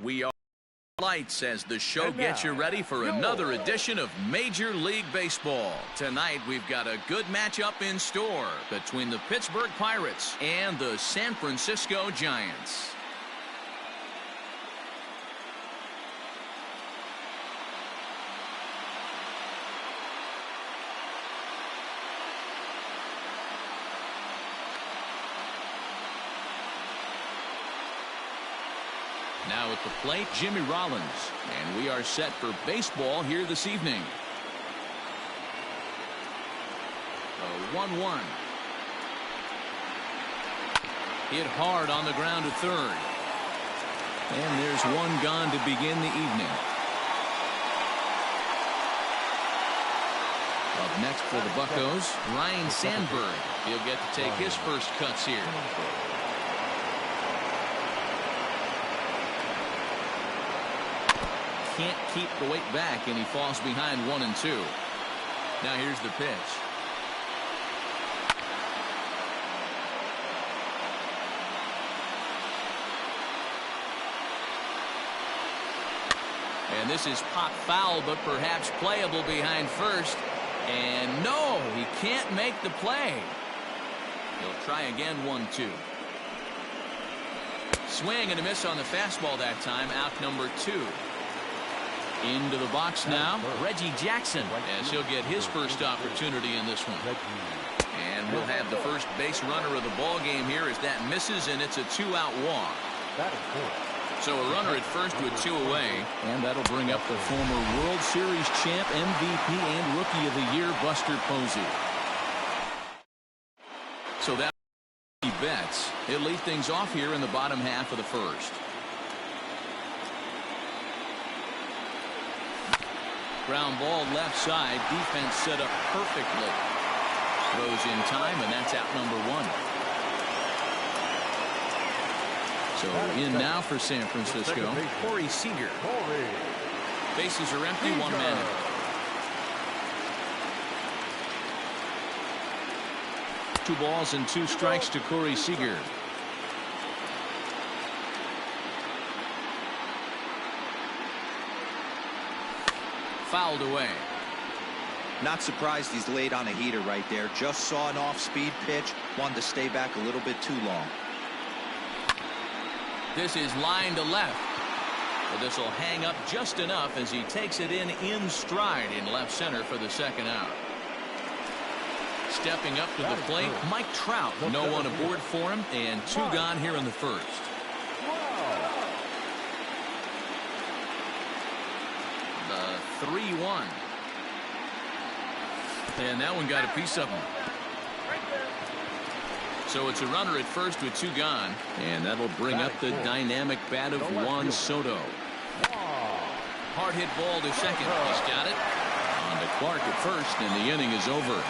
We are lights as the show gets you ready for another edition of Major League Baseball. Tonight we've got a good matchup in store between the Pittsburgh Pirates and the San Francisco Giants. Now at the plate, Jimmy Rollins, and we are set for baseball here this evening. A 1-1. Hit hard on the ground to third. And there's one gone to begin the evening. Up next for the Buccos, Ryne Sandberg. He'll get to take his first cuts here. Can't keep the weight back, and he falls behind 1-2. Now here's the pitch. And this is pop foul, but perhaps playable behind first. And no, he can't make the play. He'll try again, 1-2. Swing and a miss on the fastball that time, out number 2. Into the box now, Reggie Jackson, as he'll get his first opportunity in this one. And we'll have the first base runner of the ball game here as that misses, and it's a 2-out walk. So a runner at first with 2 away, and that'll bring up the former World Series champ, MVP, and Rookie of the Year, Buster Posey. So that bets. He'll lead things off here in the bottom half of the first. Ground ball left side. Defense set up perfectly. Throws in time, and that's out number 1. So in now for San Francisco, Corey Seager. Bases are empty, 1 man. 2 balls and 2 strikes to Corey Seager. Fouled away. Not surprised he's laid on a heater right there. Just saw an off-speed pitch. Wanted to stay back a little bit too long. This is line to left. But this will hang up just enough as he takes it in stride in left center for the second out. Stepping up to the plate, Mike Trout. No one aboard for him, and 2 gone here in the first. The 3-1. And that one got a piece of him. So it's a runner at first with 2 gone, and that'll bring up the dynamic bat of Juan Soto. Hard hit ball to second. He's got it. On to Clark at first, and the inning is over.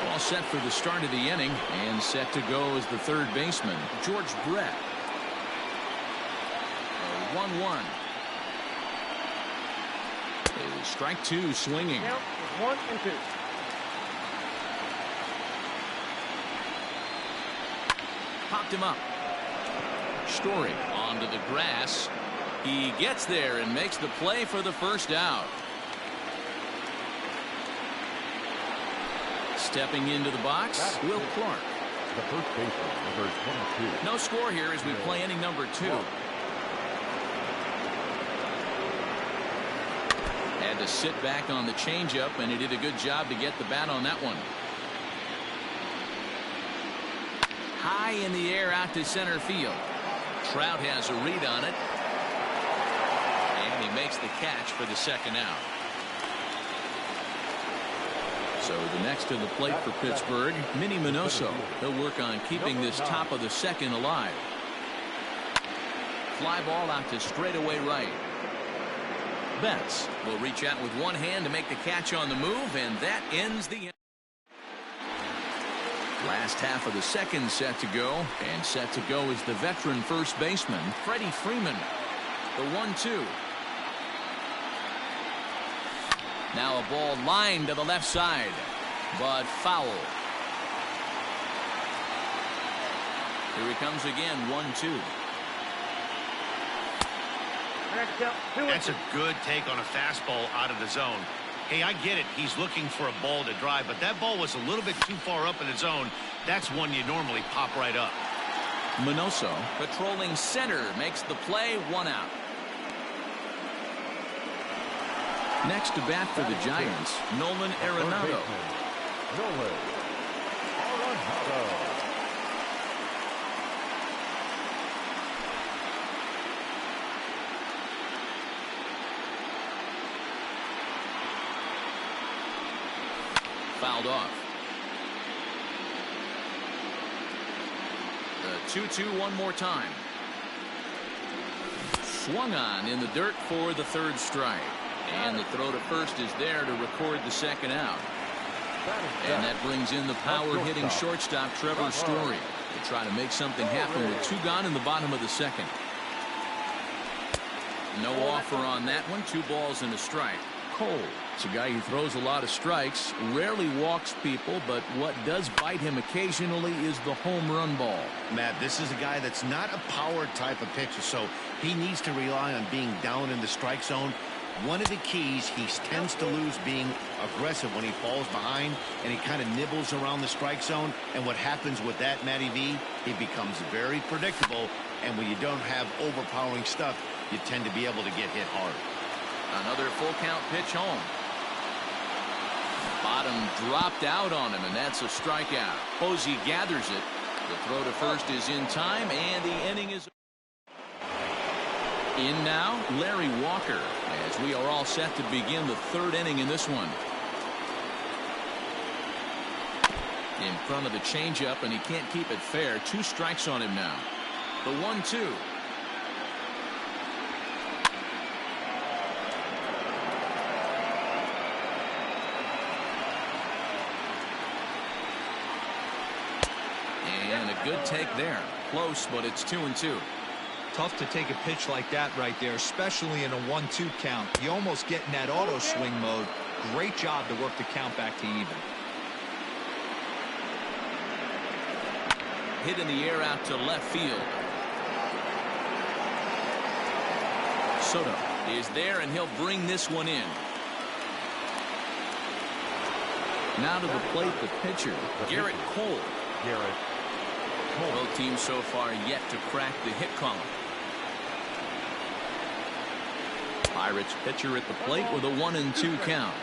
All set for the start of the inning, and set to go as the third baseman, George Brett. 1-1. Strike 2, swinging. 1-2. Popped him up. Story onto the grass. He gets there and makes the play for the first out. Stepping into the box, Will Clark. The first baseman, number 22. No score here as we play inning number 2. Had to sit back on the changeup, and he did a good job to get the bat on that one. High in the air out to center field. Trout has a read on it, and he makes the catch for the second out. So the next to the plate for Pittsburgh, Minnie Minoso. He'll work on keeping this top of the second alive. Fly ball out to straightaway right. Betts will reach out with one hand to make the catch on the move, and that ends the inning. Last half of the second set to go, and set to go is the veteran first baseman, Freddie Freeman. The 1-2. Now a ball lined to the left side, but foul. Here he comes again, 1-2. That's a good take on a fastball out of the zone. Hey, I get it. He's looking for a ball to drive, but that ball was a little bit too far up in the zone. That's one you normally pop right up. Minoso patrolling center makes the play, 1 out. Next to bat for the Giants, Nolan Arenado. Nolan Arenado. Fouled off. The 2-2 one more time. Swung on in the dirt for the 3rd strike. And the throw to first is there to record the 2nd out. And that brings in the power-hitting shortstop Trevor Story to try to make something happen with 2 gone in the bottom of the 2nd. No offer on that one. 2 balls and a strike. Cole, it's a guy who throws a lot of strikes, rarely walks people, but what does bite him occasionally is the home run ball. Matt, this is a guy that's not a power type of pitcher, so he needs to rely on being down in the strike zone. One of the keys, he tends to lose being aggressive when he falls behind, and he kind of nibbles around the strike zone. And what happens with that, Matty V, he becomes very predictable, and when you don't have overpowering stuff, you tend to be able to get hit hard. Another full count pitch home. Bottom dropped out on him, and that's a strikeout. Posey gathers it. The throw to first is in time, and the inning is in now. Larry Walker, as we are all set to begin the 3rd inning in this one. In front of the changeup, and he can't keep it fair. 2 strikes on him now. The 1-2. And a good take there. Close, but it's 2-2. Tough to take a pitch like that right there, especially in a 1-2 count. You almost get in that auto swing mode. Great job to work the count back to even. Hit in the air out to left field. Soto is there, and he'll bring this one in. Now to the plate, the pitcher, Garrett Cole. Both teams so far yet to crack the hit column. Pirates pitcher at the plate with a 1-2 count.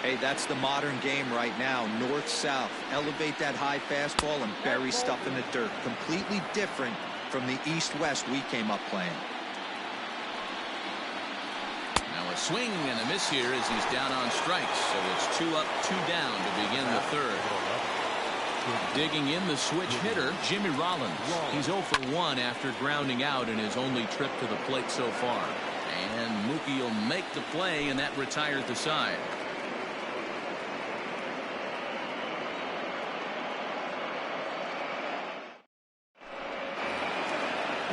Hey, that's the modern game right now. North-south. Elevate that high fastball and bury stuff in the dirt. Completely different from the east-west we came up playing. Now a swing and a miss here as he's down on strikes. So it's 2 up, 2 down to begin the 3rd. Digging in the switch hitter, Jimmy Rollins. He's 0 for 1 after grounding out in his only trip to the plate so far. And Mookie will make the play, and that retires the side.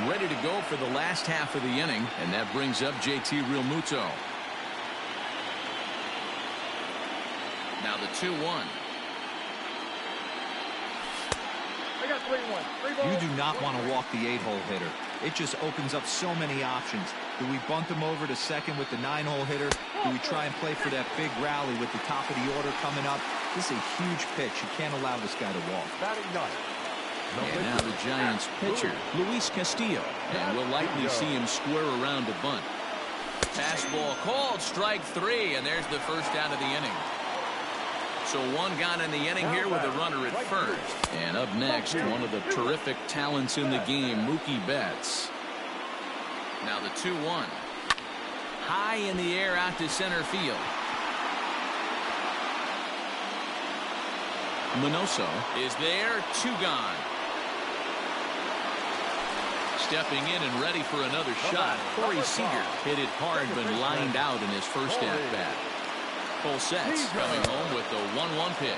Ready to go for the last half of the inning, and that brings up JT Realmuto. Now the 2-1. You do not want to walk the 8-hole hitter. It just opens up so many options. Do we bunt him over to second with the 9-hole hitter? Do we try and play for that big rally with the top of the order coming up? This is a huge pitch. You can't allow this guy to walk. And now the Giants pitcher, Luis Castillo. And we'll likely see him square around to bunt. Fastball called, strike 3, and there's the first out of the inning. So 1 gone in the inning here with a runner at first. And up next, one of the terrific talents in the game, Mookie Betts. Now the 2-1. High in the air out to center field. Minoso is there, 2 gone. Stepping in and ready for another shot, Corey Seager hit it hard but lined out in his first at-bat. Cole sets, coming home with the 1-1 pitch.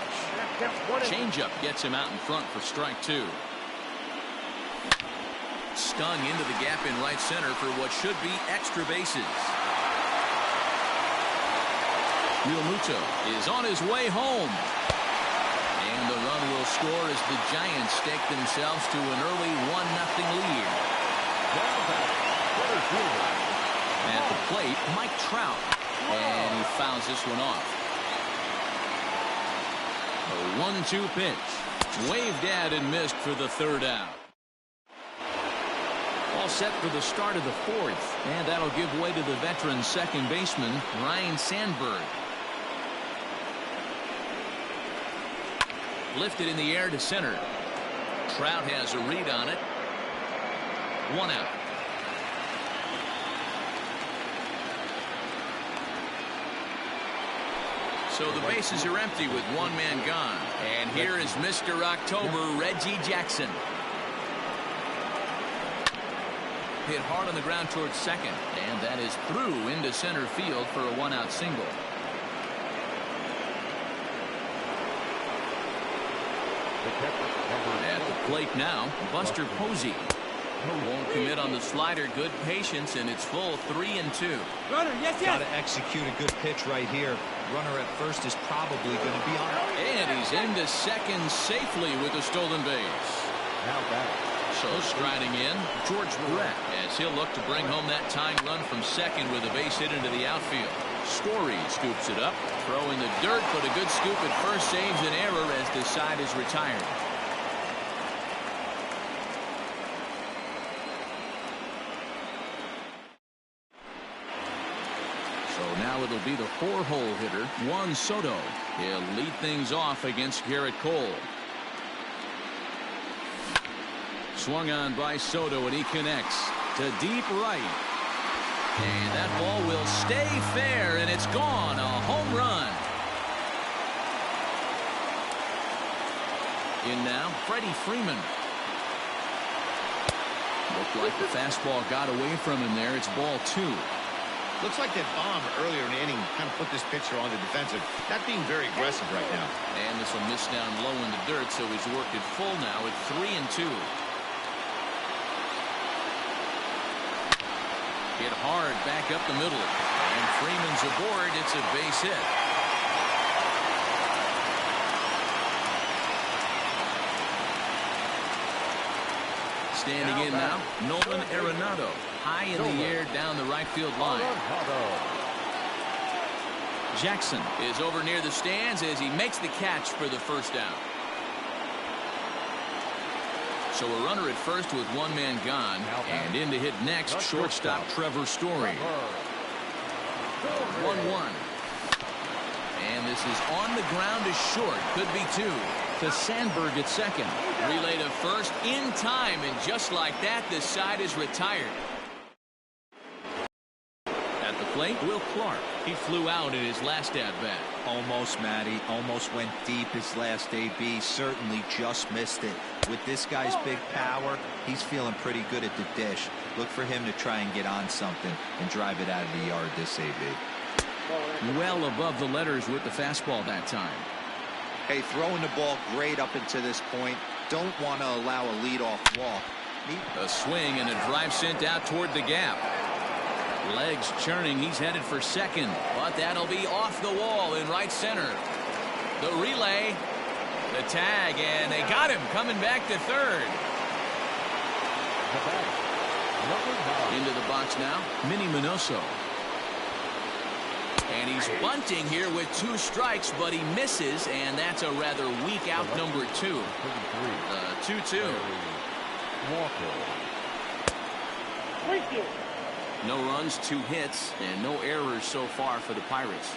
Changeup gets him out in front for strike 2. Stung into the gap in right center for what should be extra bases. Realmuto is on his way home. And the run will score as the Giants stake themselves to an early 1-0 lead. At the plate, Mike Trout. And he fouls this one off. A 1-2 pitch. Waved at and missed for the third out. All set for the start of the fourth. And that'll give way to the veteran second baseman, Ryne Sandberg. Lifted in the air to center. Trout has a read on it. 1 out. So the bases are empty with one man gone. And here is Mr. October, Reggie Jackson. Hit hard on the ground towards second. And that is through into center field for a 1-out single. At the plate now, Buster Posey. Won't commit on the slider. Good patience, and it's full 3-2. Runner, yes. Got to execute a good pitch right here. Runner at first is probably going to be on. And he's into second safely with a stolen base. Now back. So striding in, George Brett, as he'll look to bring home that tying run from second with a base hit into the outfield. Story scoops it up, throw in the dirt, but a good scoop at first saves an error as the side is retired. So now it'll be the 4-hole hitter, Juan Soto. He'll lead things off against Garrett Cole. Swung on by Soto, and he connects to deep right. And that ball will stay fair, and it's gone. A home run. In now, Freddie Freeman. Looked like the fastball got away from him there. It's ball 2. Looks like that bomb earlier in the inning kind of put this pitcher on the defensive. Not being very aggressive right now. And this one missed down low in the dirt, so he's worked it full now at 3-2. Hit hard back up the middle. And Freeman's aboard. It's a base hit. Standing in now, Nolan Arenado. High in the air down the right field line. Jackson is over near the stands as he makes the catch for the first down. So a runner at first with one man gone, and in to hit next, shortstop Trevor Story. 1-1. And this is on the ground to short. Could be 2. To Sandberg at second. Relay to first in time, and just like that, the side is retired. At the plate, Will Clark. He flew out in his last at-bat. Almost, Matty. Almost went deep his last AB. Certainly just missed it. With this guy's big power, he's feeling pretty good at the dish. Look for him to try and get on something and drive it out of the yard this AB. Well above the letters with the fastball that time. Hey, throwing the ball great up until this point. Don't want to allow a leadoff walk. A swing and a drive sent out toward the gap. Legs churning. He's headed for second, but that'll be off the wall in right center. The relay, the tag, and they got him coming back to third. Into the box now, Minnie Minoso. And he's bunting here with 2 strikes, but he misses, and that's a rather weak out number 2. 2-2. No runs, 2 hits, and no errors so far for the Pirates.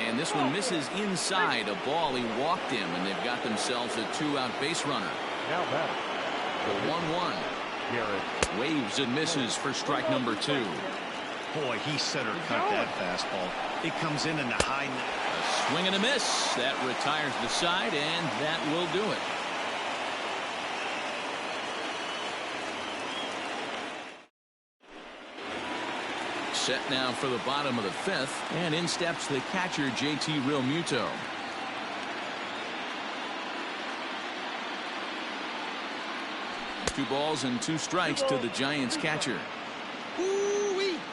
And this one misses inside. A ball, he walked him, and they've got themselves a 2-out base runner. Now back. The 1-1. Waves and misses for strike number 2. Boy, he center cut that fastball. It comes in the high. A swing and a miss. That retires the side, and that will do it. Set now for the bottom of the 5th, and in steps the catcher, JT Realmuto. Two balls and 2 strikes to the Giants catcher.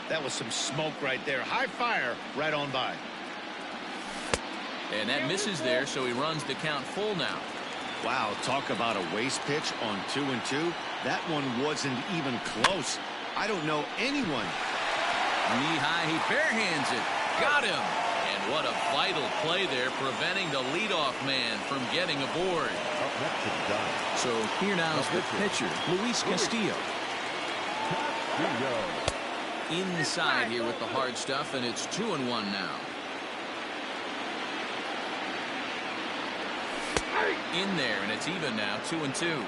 That was some smoke right there. High fire right on by. And that misses there, so he runs the count full now. Wow, talk about a waste pitch on 2-2. That one wasn't even close. I don't know anyone. Knee high, he barehands it. Got him. And what a vital play there, preventing the leadoff man from getting aboard. Up next is Dunn. So here now is the pitcher, Luis Castillo. Inside here with the hard stuff, and it's 2-1 now. In there, and it's even now, 2-2.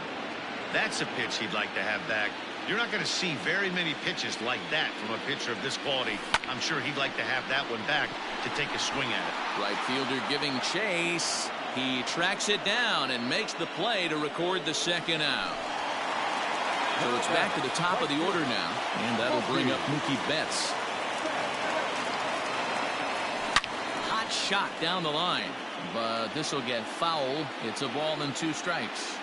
That's a pitch he'd like to have back. You're not going to see very many pitches like that from a pitcher of this quality. I'm sure he'd like to have that one back to take a swing at it. Right fielder giving chase. He tracks it down and makes the play to record the second out. So it's back to the top of the order now, and that'll bring up Mookie Betts. Hot shot down the line, but this will get foul. It's a ball and 2 strikes.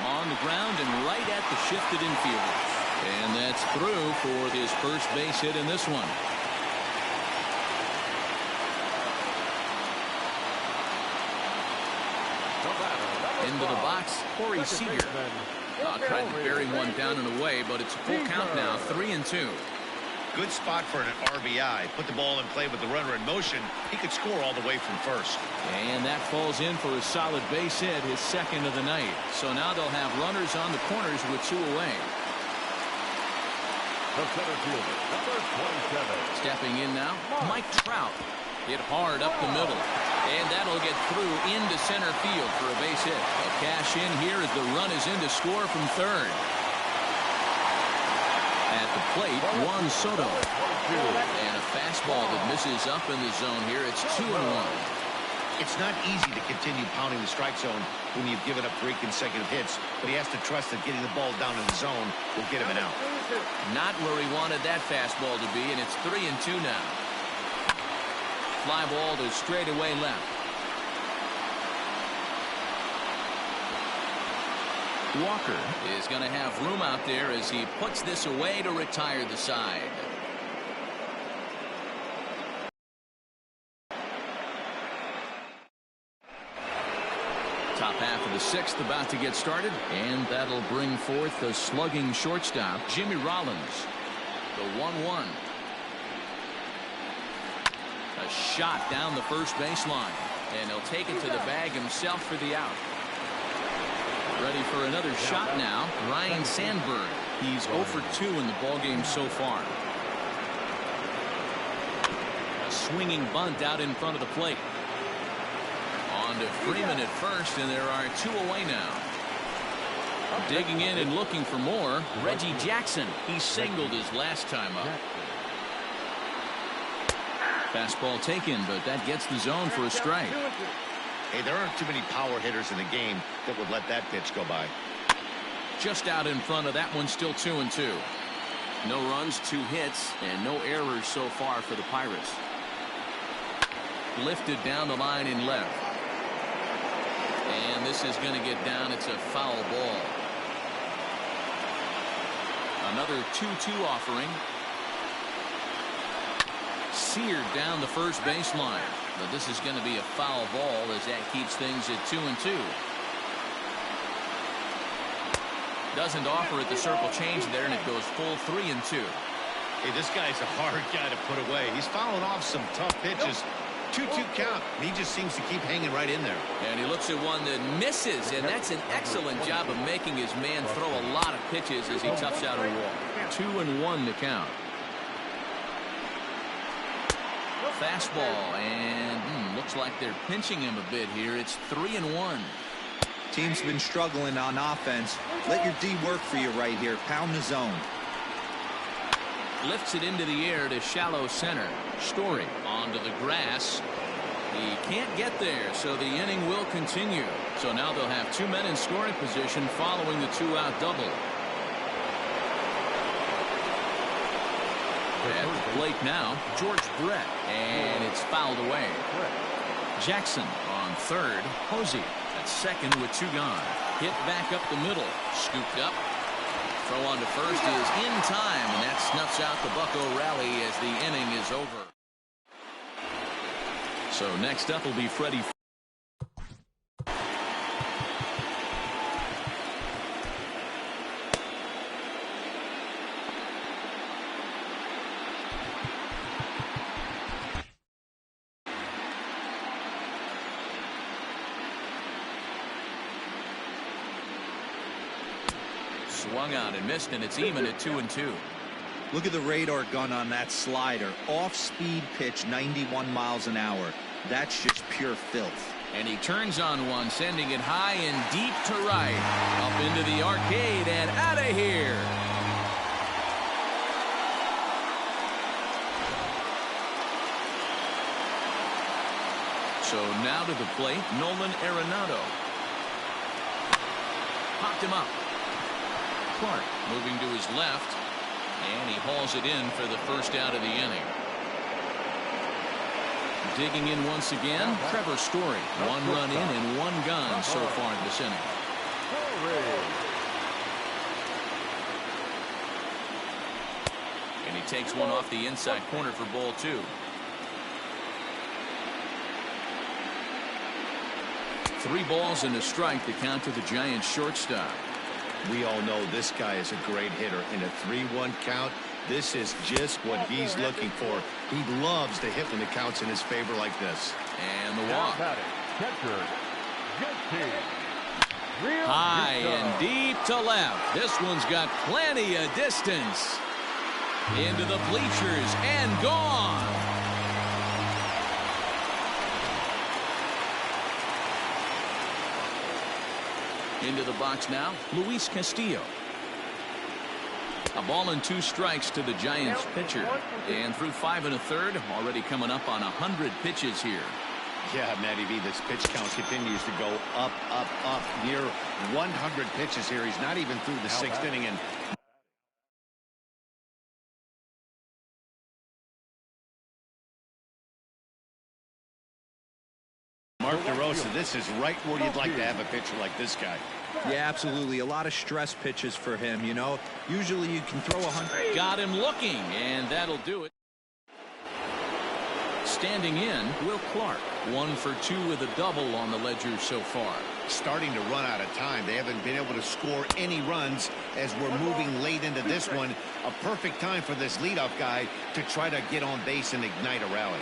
On the ground and right at the shifted infielders. And that's through for his first base hit in this one. Into the box, Corey Seager. Tried to bury one down and away, but it's a full count now, 3-2. Good spot for an RBI. Put the ball in play with the runner in motion. He could score all the way from first. And that falls in for a solid base hit, his second of the night. So now they'll have runners on the corners with 2 away. The center fielder, number 27. Stepping in now, Mike Trout. Hit hard up the middle. And that'll get through into center field for a base hit. A cash in here as the run is in to score from third. At the plate, Juan Soto. And a fastball that misses up in the zone here. It's 2-1. It's not easy to continue pounding the strike zone when you've given up 3 consecutive hits, but he has to trust that getting the ball down in the zone will get him an out. Not where he wanted that fastball to be, and it's 3-2 now. Fly ball to straightaway left. Walker is going to have room out there as he puts this away to retire the side. Top half of the 6th about to get started, and that'll bring forth the slugging shortstop, Jimmy Rollins. The 1-1. A shot down the first baseline, and he'll take it to the bag himself for the out. Ready for another shot now, Ryan Sandberg. He's 0 for 2 in the ballgame so far. A swinging bunt out in front of the plate. On to Freeman at first, and there are 2 away now. Digging in and looking for more, Reggie Jackson. He singled his last time up. Fastball taken, but that gets the zone for a strike. Hey, there aren't too many power hitters in the game that would let that pitch go by. Just out in front of that one, still 2-2. No runs, 2 hits, and no errors so far for the Pirates. Lifted down the line in left. And this is going to get down. It's a foul ball. Another 2-2 offering. Seared down the first baseline. But this is going to be a foul ball as that keeps things at 2-2. Doesn't offer at the circle change there, and it goes full 3-2. Hey, this guy's a hard guy to put away. He's fouling off some tough pitches. 2-2 count. He just seems to keep hanging right in there. And he looks at one that misses, and that's an excellent job of making his man throw a lot of pitches as he toughs out a wall. 2-1 to count. Fastball, and looks like they're pinching him a bit here. It's 3-1. Team's been struggling on offense. Let your D work for you right here. Pound the zone. Lifts it into the air to shallow center. Story onto the grass. He can't get there, so the inning will continue. So now they'll have 2 men in scoring position following the 2-out double. At the plate now, George Brett, and it's fouled away. Jackson on third. Posey at second with 2 gone. Hit back up the middle. Scooped up. Throw on to first is in time, and that snuffs out the Bucco rally as the inning is over. So next up will be Freddie. Swung on and missed, and it's even at 2-2. Look at the radar gun on that slider. Off-speed pitch, 91 miles an hour. That's just pure filth. And he turns on one, sending it high and deep to right. Up into the arcade and out of here. So now to the plate, Nolan Arenado. Popped him up. Clark moving to his left, and he hauls it in for the first out of the inning. Digging in once again, Trevor Story. 1 run in and 1 gone so far this inning. And he takes one off the inside corner for ball 2. Three balls and a strike to count to the Giants shortstop. We all know this guy is a great hitter. In a 3-1 count, this is just what he's looking for. He loves to hit when the count's in his favor like this. And the walk. High and deep to left. This one's got plenty of distance. Into the bleachers and gone. Into the box now, Luis Castillo. A ball and 2 strikes to the Giants pitcher. And through 5 1/3, already coming up on 100 pitches here. Yeah, Matty V, this pitch count continues to go up, up, up. Near 100 pitches here. He's not even through the 6th inning. And Mark DeRosa, this is right where you'd like to have a pitcher like this guy. Yeah, absolutely. A lot of stress pitches for him, you know. Usually you can throw 100. Got him looking, and that'll do it. Standing in, Will Clark. 1 for 2 with a double on the ledger so far. Starting to run out of time. They haven't been able to score any runs as we're moving late into this one. A perfect time for this leadoff guy to try to get on base and ignite a rally.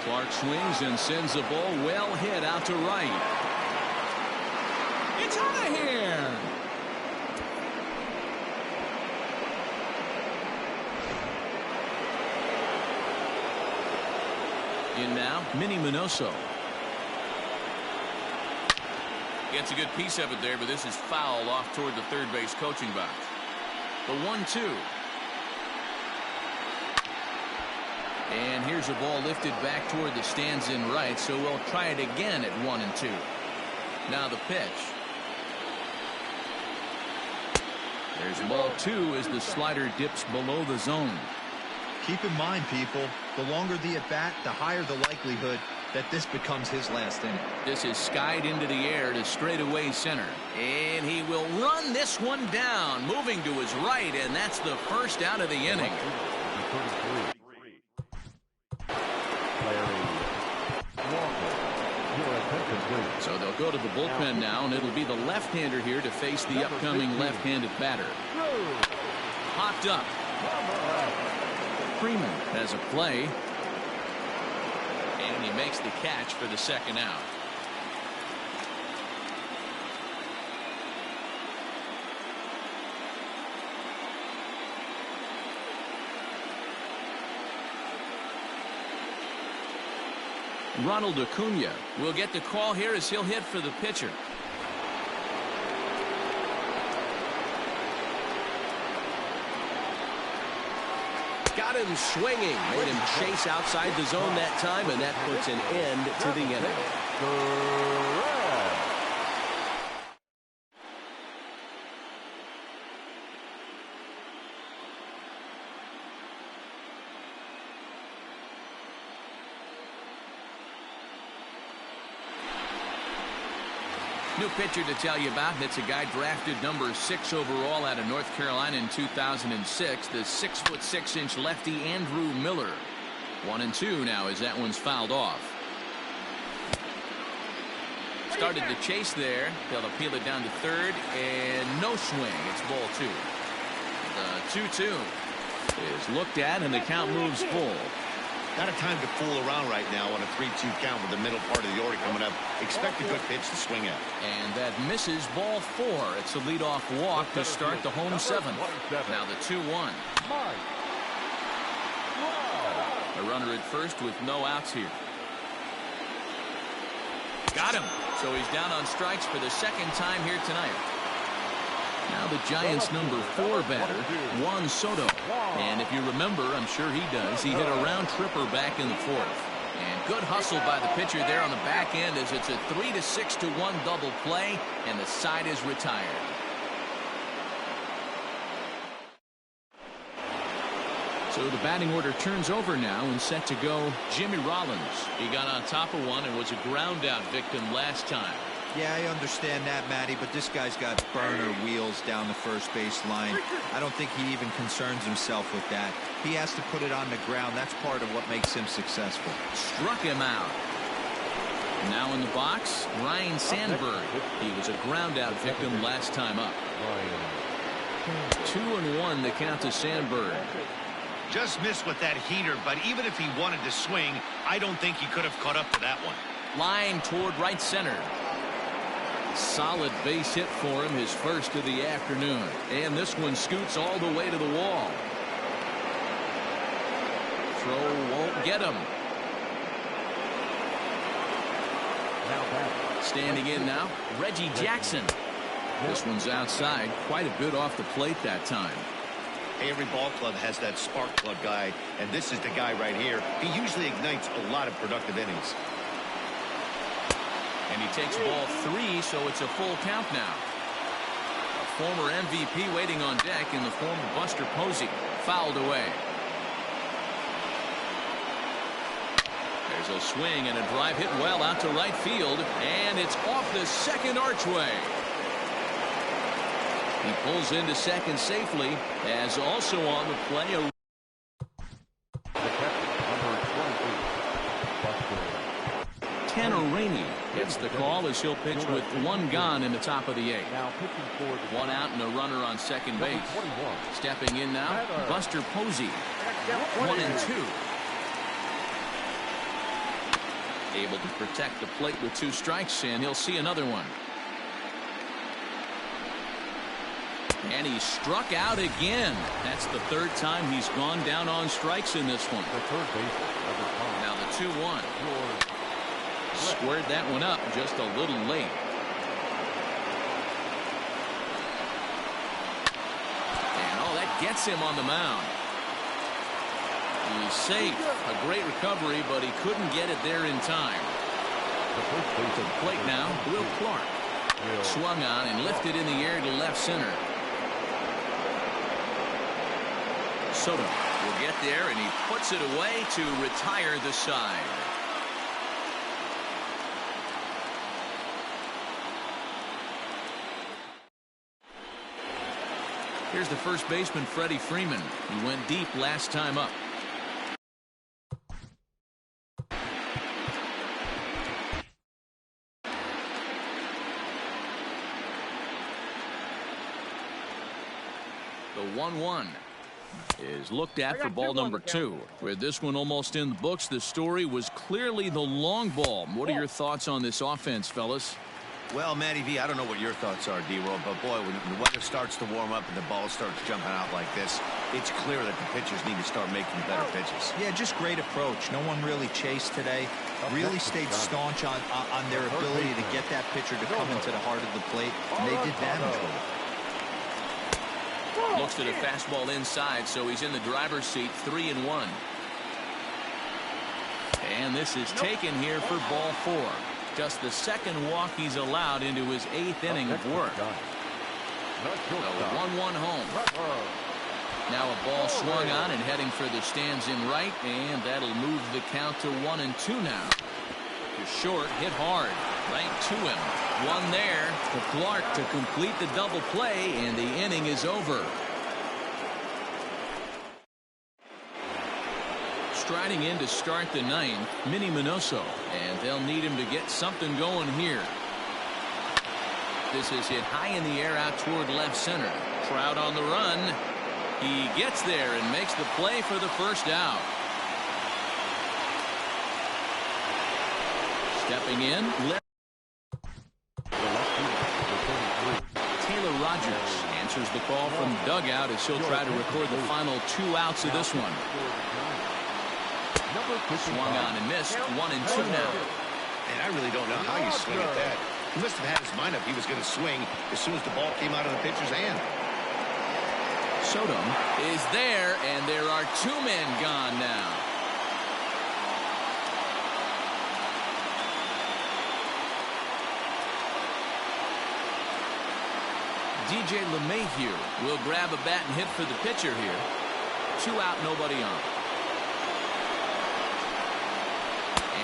Clark swings and sends the ball well hit out to right. It's out of here. In now, Minnie Minoso. Gets a good piece of it there, but this is foul off toward the third base coaching box. The 1-2. And here's a ball lifted back toward the stands in right, so we'll try it again at 1-2. Now the pitch. There's ball 2 as the slider dips below the zone. Keep in mind, people, the longer the at-bat, the higher the likelihood that this becomes his last inning. This is skied into the air to straightaway center. And he will run this one down, moving to his right, and that's the first out of the inning. So they'll go to the bullpen now, and it'll be the left-hander here to face the upcoming left-handed batter. Popped up. Freeman has a play. And he makes the catch for the second out. Ronald Acuna will get the call here as he'll hit for the pitcher. Got him swinging, made him chase outside the zone that time, and that puts an end to the inning. New pitcher to tell you about, and it's a guy drafted number 6 overall out of North Carolina in 2006. The 6'6" lefty Andrew Miller. 1-2 now as that one's fouled off. Started the chase there. They'll appeal it down to third, and no swing. It's ball 2. The 2-2 is looked at, and the count moves full. Not a time to fool around right now on a 3-2 count with the middle part of the order coming up. Expect a good pitch to swing at. And that misses ball 4. It's a leadoff walk to start the home 7th. Now the 2-1. A runner at first with no outs here. Got him. So he's down on strikes for the second time here tonight. Now the Giants' number 4 batter, Juan Soto. And if you remember, I'm sure he does, he hit a round tripper back in the 4th. And good hustle by the pitcher there on the back end as it's a 3-6-1 double play, and the side is retired. So the batting order turns over now and set to go Jimmy Rollins. He got on top of one and was a ground out victim last time. Yeah, I understand that, Matty, but this guy's got burner wheels down the first base line. I don't think he even concerns himself with that. He has to put it on the ground. That's part of what makes him successful. Struck him out. Now in the box, Ryan Sandberg. He was a ground out victim last time up. 2-1 the count to Sandberg. Just missed with that heater, but even if he wanted to swing, I don't think he could have caught up to that one. Line toward right center. Solid base hit for him, his first of the afternoon. And this one scoots all the way to the wall. Throw won't get him. Standing in now, Reggie Jackson. This one's outside, quite a bit off the plate that time. Every ball club has that spark plug guy, and this is the guy right here. He usually ignites a lot of productive innings. And he takes ball 3, so it's a full count now. A former MVP waiting on deck in the form of Buster Posey. Fouled away. There's a swing and a drive hit well out to right field, and it's off the second archway. He pulls into second safely, as also on the play. Tanner Rainey gets the call as he'll pitch with 1 gone in the top of the 8th. 1 out and a runner on second base. Stepping in now, Buster Posey. 1-2. Able to protect the plate with 2 strikes, and he'll see another one. And he struck out again. That's the 3rd time he's gone down on strikes in this one. Now the 2-1. Squared that one up just a little late. And that gets him on the mound. He's safe. A great recovery, but he couldn't get it there in time. To the plate now, Will Clark. Swung on and lifted in the air to left center. Soto will get there, and he puts it away to retire the side. Here's the first baseman, Freddie Freeman. He went deep last time up. The 1-1 is looked at for ball number 2. With this one almost in the books, the story was clearly the long ball. What are your thoughts on this offense, fellas? Well, Matty V, I don't know what your thoughts are, D-Roll, but boy, when the weather starts to warm up and the ball starts jumping out like this, it's clear that the pitchers need to start making better pitches. Yeah, just great approach. No one really chased today. Really stayed staunch on their ability to get that pitcher to come into the heart of the plate, and they did damage with it. Looks at a fastball inside, so he's in the driver's seat, 3-1. And this is taken here for ball 4. Just the 2nd walk he's allowed into his 8th inning of work. So 1-1 home. Now a ball swung on and heading for the stands in right, and that'll move the count to 1-2 now. To short, hit hard, right to him. One there to Clark to complete the double play, and the inning is over. Striding in to start the ninth, Minnie Minoso, and they'll need him to get something going here. This is hit high in the air out toward left center. Trout on the run. He gets there and makes the play for the first out. Stepping in, Taylor Rogers answers the call from dugout as he'll try to record the final 2 outs of this one. Swung on and missed. 1-2 now. And I really don't know how you swing at that. He must have had his mind up he was going to swing as soon as the ball came out of the pitcher's hand. Soto is there, and there are 2 men gone now. DJ LeMahieu will grab a bat and hit for the pitcher here. 2 out, nobody on.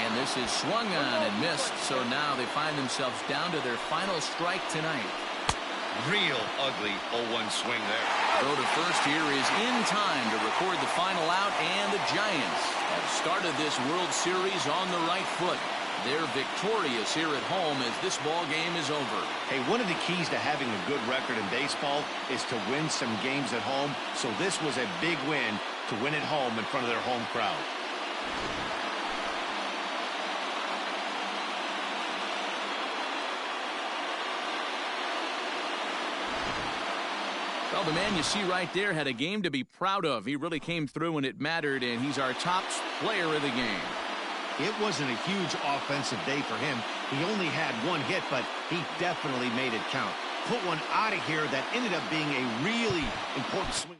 And this is swung on and missed, so now they find themselves down to their final strike tonight. Real ugly 0-1 swing there. Throw to first here is in time to record the final out, and the Giants have started this World Series on the right foot. They're victorious here at home as this ball game is over. Hey, one of the keys to having a good record in baseball is to win some games at home, so this was a big win to win at home in front of their home crowd. Well, the man you see right there had a game to be proud of. He really came through when it mattered, and he's our top player of the game. It wasn't a huge offensive day for him. He only had 1 hit, but he definitely made it count. Put one out of here that ended up being a really important swing.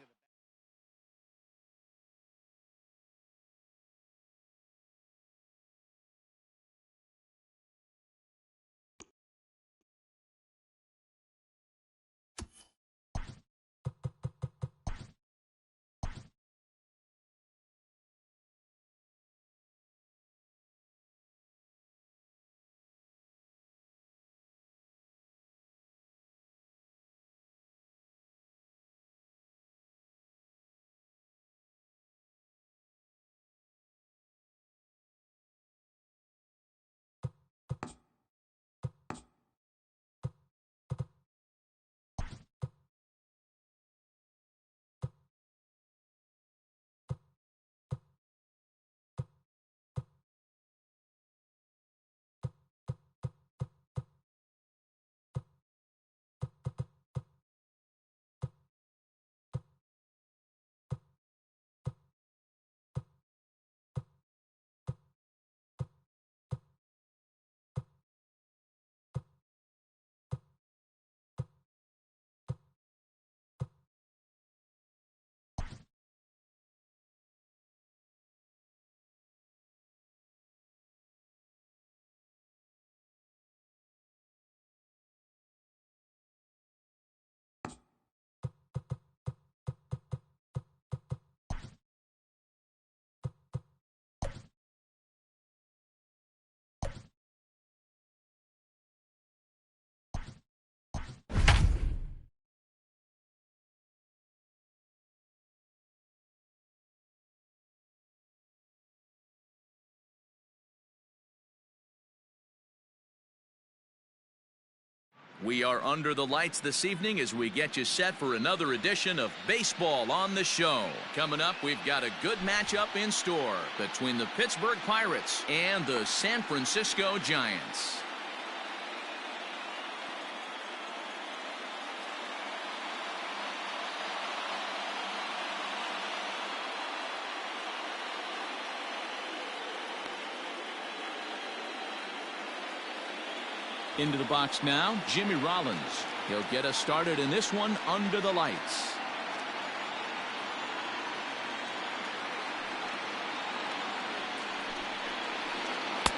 We are under the lights this evening as we get you set for another edition of Baseball on the Show. Coming up, we've got a good matchup in store between the Pittsburgh Pirates and the San Francisco Giants. Into the box now, Jimmy Rollins. He'll get us started in this one under the lights.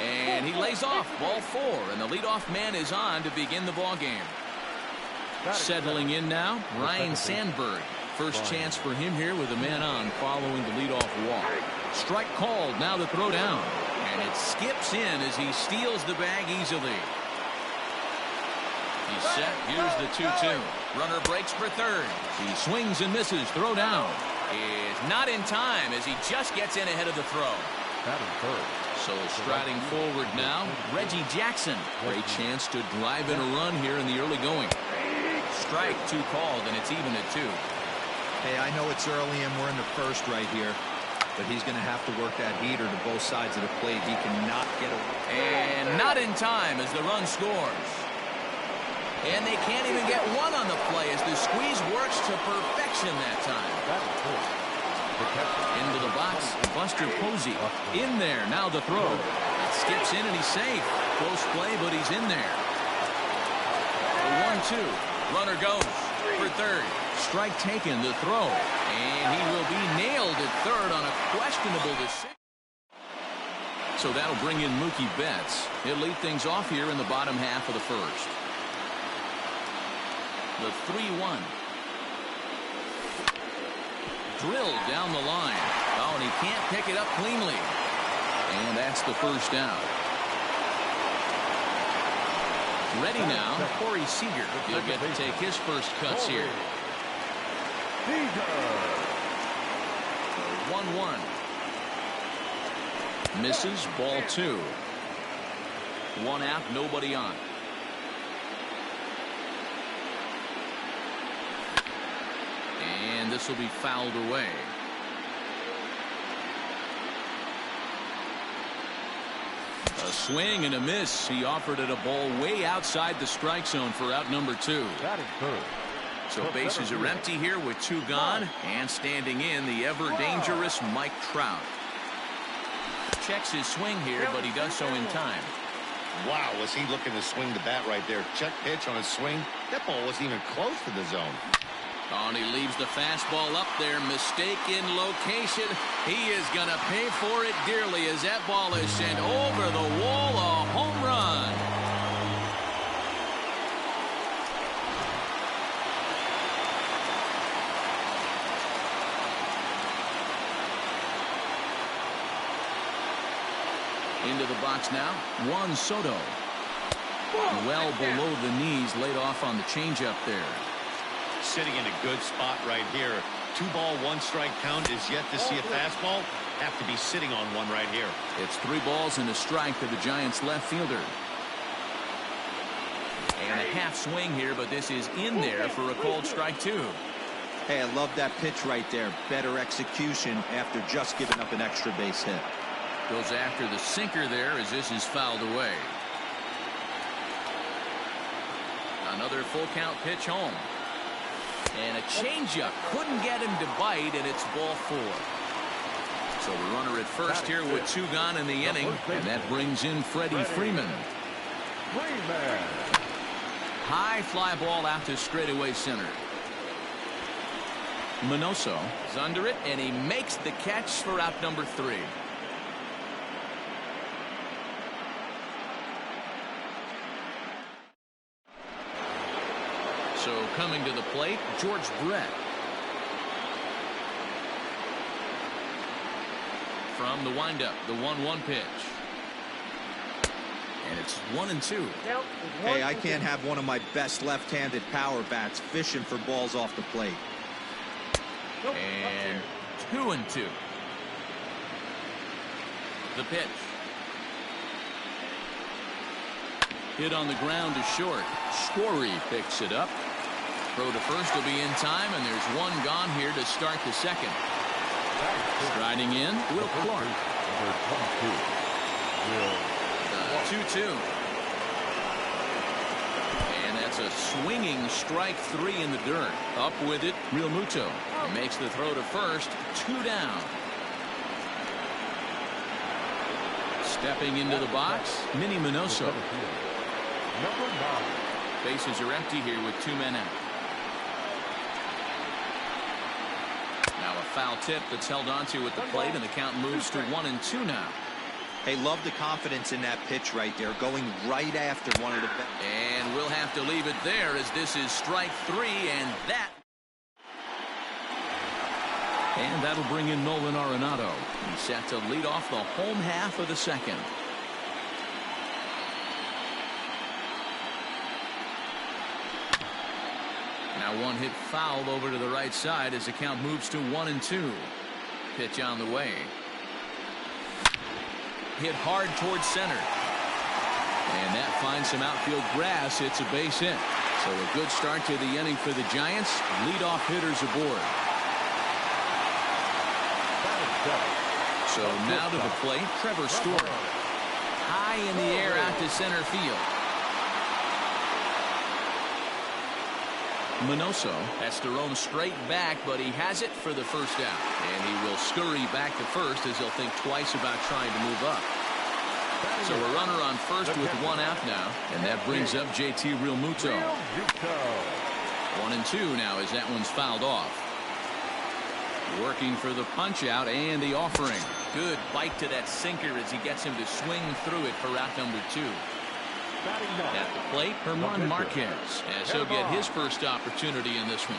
And he lays off ball 4, and the leadoff man is on to begin the ball game. Settling in now, Ryan Sandberg. First chance for him here with a man on following the leadoff walk. Strike called, now the throw down. And it skips in as he steals the bag easily. He's set. Here's the 2-2. Runner breaks for third. He swings and misses. Throw down. Is not in time as he just gets in ahead of the throw. So striding forward now, Reggie Jackson. Great chance to drive in a run here in the early going. Strike 2 called, and it's even at 2. Hey, I know it's early and we're in the first right here, but he's going to have to work that heater to both sides of the plate. He cannot get away. And not in time as the run scores. And they can't even get one on the play as the squeeze works to perfection that time. Into the box, Buster Posey. In there, now the throw. It skips in and he's safe. Close play, but he's in there. The 1-2. Runner goes for third. Strike taken, the throw. And he will be nailed at third on a questionable decision. So that'll bring in Mookie Betts. He'll lead things off here in the bottom half of the first. The 3-1. Drilled down the line. Oh, and he can't pick it up cleanly. And that's the first down. Ready now, Corey Seager. He'll get to take his first cuts here. 1-1. Misses, ball 2. 1 out, nobody on. And this will be fouled away. A swing and a miss. He offered it a ball way outside the strike zone for out number 2. So bases are empty here with 2 gone, and standing in the ever dangerous Mike Trout. Checks his swing here, but he does so in time. Wow, was he looking to swing the bat right there? Check pitch on his swing. That ball wasn't even close to the zone. Oh, and he leaves the fastball up there. Mistake in location. He is going to pay for it dearly as that ball is sent over the wall. A home run. Into the box now, Juan Soto. Well below the knees, laid off on the changeup there. Sitting in a good spot right here. 2-ball, 1-strike count is yet to see a fastball. Have to be sitting on one right here. It's 3 balls and a strike to the Giants left fielder. And a half swing here, but this is in there for a called strike 2. Hey, I love that pitch right there. Better execution after just giving up an extra base hit. Goes after the sinker there as this is fouled away. Another full count pitch home. And a changeup couldn't get him to bite, and it's ball 4. So the runner at first here with 2 gone in the inning, and that brings in Freddie Freeman. High fly ball out to straightaway center. Minoso is under it, and he makes the catch for out number 3. So coming to the plate, George Brett. From the windup, the 1-1 pitch. And it's 1-2. Hey, I can't have one of my best left-handed power bats fishing for balls off the plate. And 2-2. The pitch. Hit on the ground to short. Story picks it up. Throw to first will be in time, and there's 1 gone here to start the second. Striding in, Will Clark. The 2-2. And that's a swinging strike 3 in the dirt. Up with it, Real Muto. He makes the throw to first, 2 down. Stepping into the box, Minnie Minoso. Bases are empty here with 2 men out. Now a foul tip that's held onto at the plate, and the count moves to 1-2 now. Hey, love the confidence in that pitch right there, going right after one of the best. And we'll have to leave it there as this is strike 3, and that. And that'll bring in Nolan Arenado. He's set to lead off the home half of the second. Now one hit foul over to the right side as the count moves to 1-2. Pitch on the way. Hit hard towards center. And that finds some outfield grass. It's a base hit. So a good start to the inning for the Giants. Leadoff hitters aboard. So now to the plate, Trevor Story. High in the air out to center field. Minoso has to roam straight back, but he has it for the first out. And he will scurry back to first as he'll think twice about trying to move up. So a runner on first with one out now, and that brings up JT Realmuto. 1-2 now as that one's fouled off. Working for the punch out and the offering. Good bite to that sinker as he gets him to swing through it for out number 2. At the plate, Herman Marquez, as he'll get his first opportunity in this one.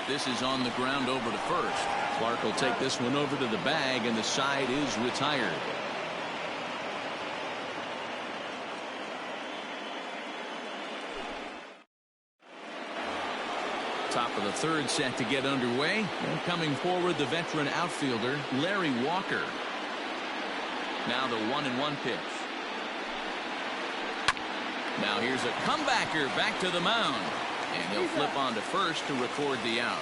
This is on the ground over to first. Clark will take this one over to the bag, and the side is retired. Top of the third set to get underway. And coming forward, the veteran outfielder, Larry Walker. Now the 1-1 pitch. Now here's a comebacker back to the mound. And he'll flip on to first to record the out.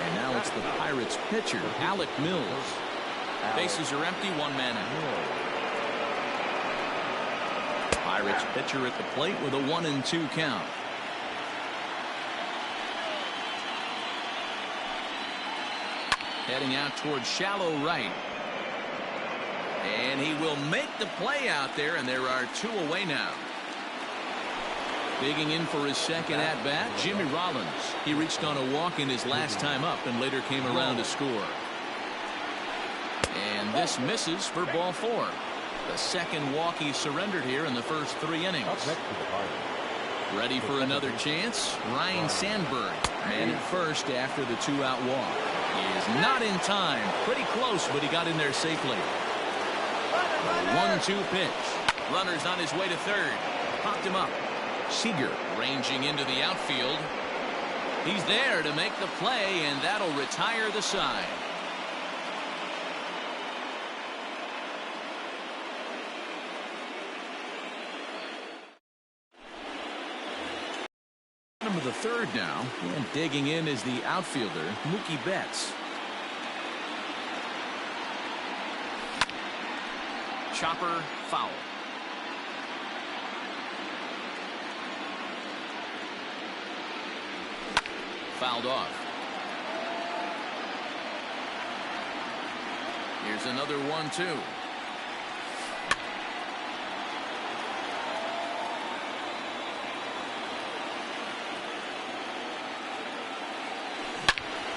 And now it's the Pirates pitcher, Alec Mills. Bases are empty, one man out. Pirates pitcher at the plate with a 1-2 count. Heading out towards shallow right. And he will make the play out there, and there are 2 away now. Digging in for his second at-bat, Jimmy Rollins. He reached on a walk in his last time up and later came around to score. And this misses for ball 4. The second walk he surrendered here in the first 3 innings. Ready for another chance? Ryan Sandberg. Man at first after the 2-out walk. He is not in time. Pretty close, but he got in there safely. 1-2 pitch. Runner's on his way to third. Popped him up. Seager ranging into the outfield. He's there to make the play, and that'll retire the side. Bottom of the third now, and digging in is the outfielder, Mookie Betts. Chopper foul. Fouled off. Here's another 1-2.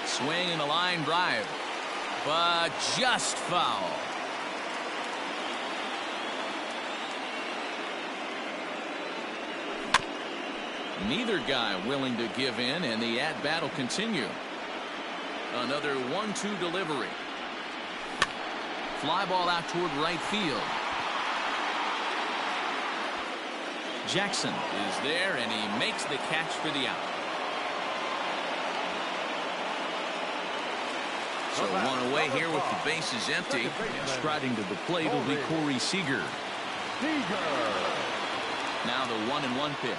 Swing and a line drive, but just foul. Neither guy willing to give in, and the at-bat will continue. Another 1-2 delivery. Fly ball out toward right field. Jackson is there, and he makes the catch for the out. So one away here with the bases empty. And striding to the plate will be Corey Seager. Now the 1-1 pitch.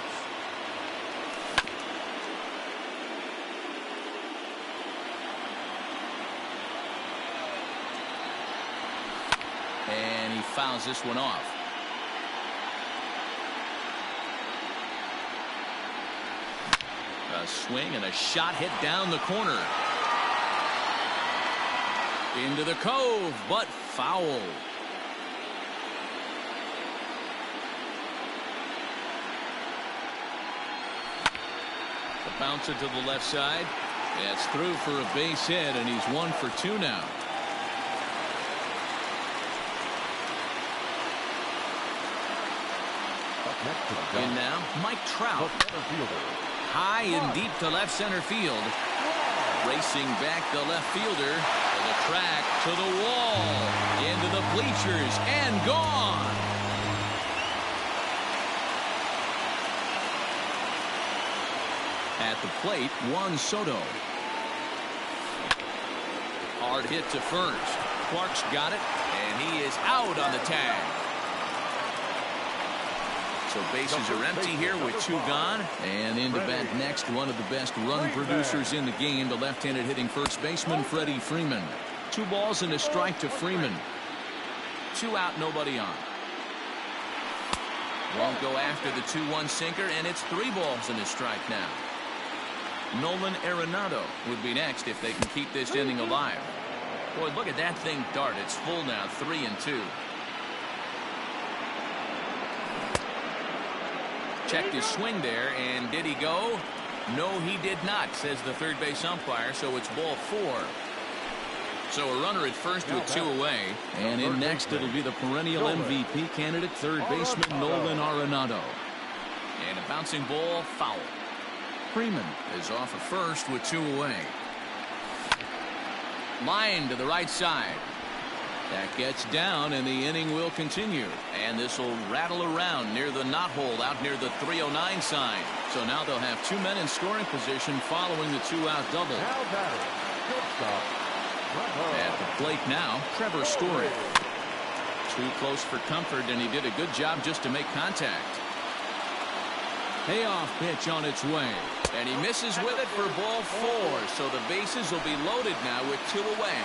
And he fouls this one off. A swing and a shot hit down the corner. Into the cove, but foul. The bouncer to the left side. That's through for a base hit, and he's 1 for 2 now. And now, Mike Trout. High and deep to left center field. Racing back the left fielder to the track, to the wall, into the bleachers, and gone. At the plate, Juan Soto. Hard hit to first. Clark's got it, and he is out on the tag. So bases are empty here with 2 gone. And in to bat next, one of the best run producers in the game, the left-handed hitting first baseman, Freddie Freeman. 2 balls and a strike to Freeman. 2 out, nobody on. Won't go after the 2-1 sinker, and it's 3 balls and a strike now. Nolan Arenado would be next if they can keep this inning alive. Boy, look at that thing dart. It's full now, 3-2. Checked his swing there, and did he go? No, he did not, says the third base umpire, so it's ball 4. So a runner at first with 2 away, and in next it'll be the perennial MVP candidate, third baseman Nolan Arenado. And a bouncing ball, foul. Freeman is off at first with 2 away. Line to the right side. That gets down, and the inning will continue. And this will rattle around near the knot hole out near the 309 sign. So now they'll have 2 men in scoring position following the 2-out double. At the plate now, Trevor Story. Too close for comfort, and he did a good job just to make contact. Payoff pitch on its way, and he misses with it for ball 4. So the bases will be loaded now with 2 away.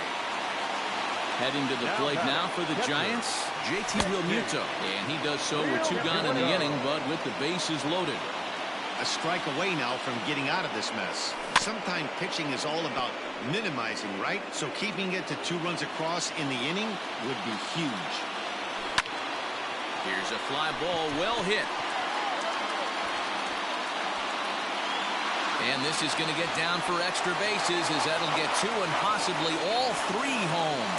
Heading to the plate now for the Giants, JT Realmuto, and he does so with 2 gone in the inning, but with the bases loaded. A strike away now from getting out of this mess. Sometimes pitching is all about minimizing, right? So keeping it to 2 runs across in the inning would be huge. Here's a fly ball, well hit. And this is going to get down for extra bases, as that'll get 2 and possibly all 3 home.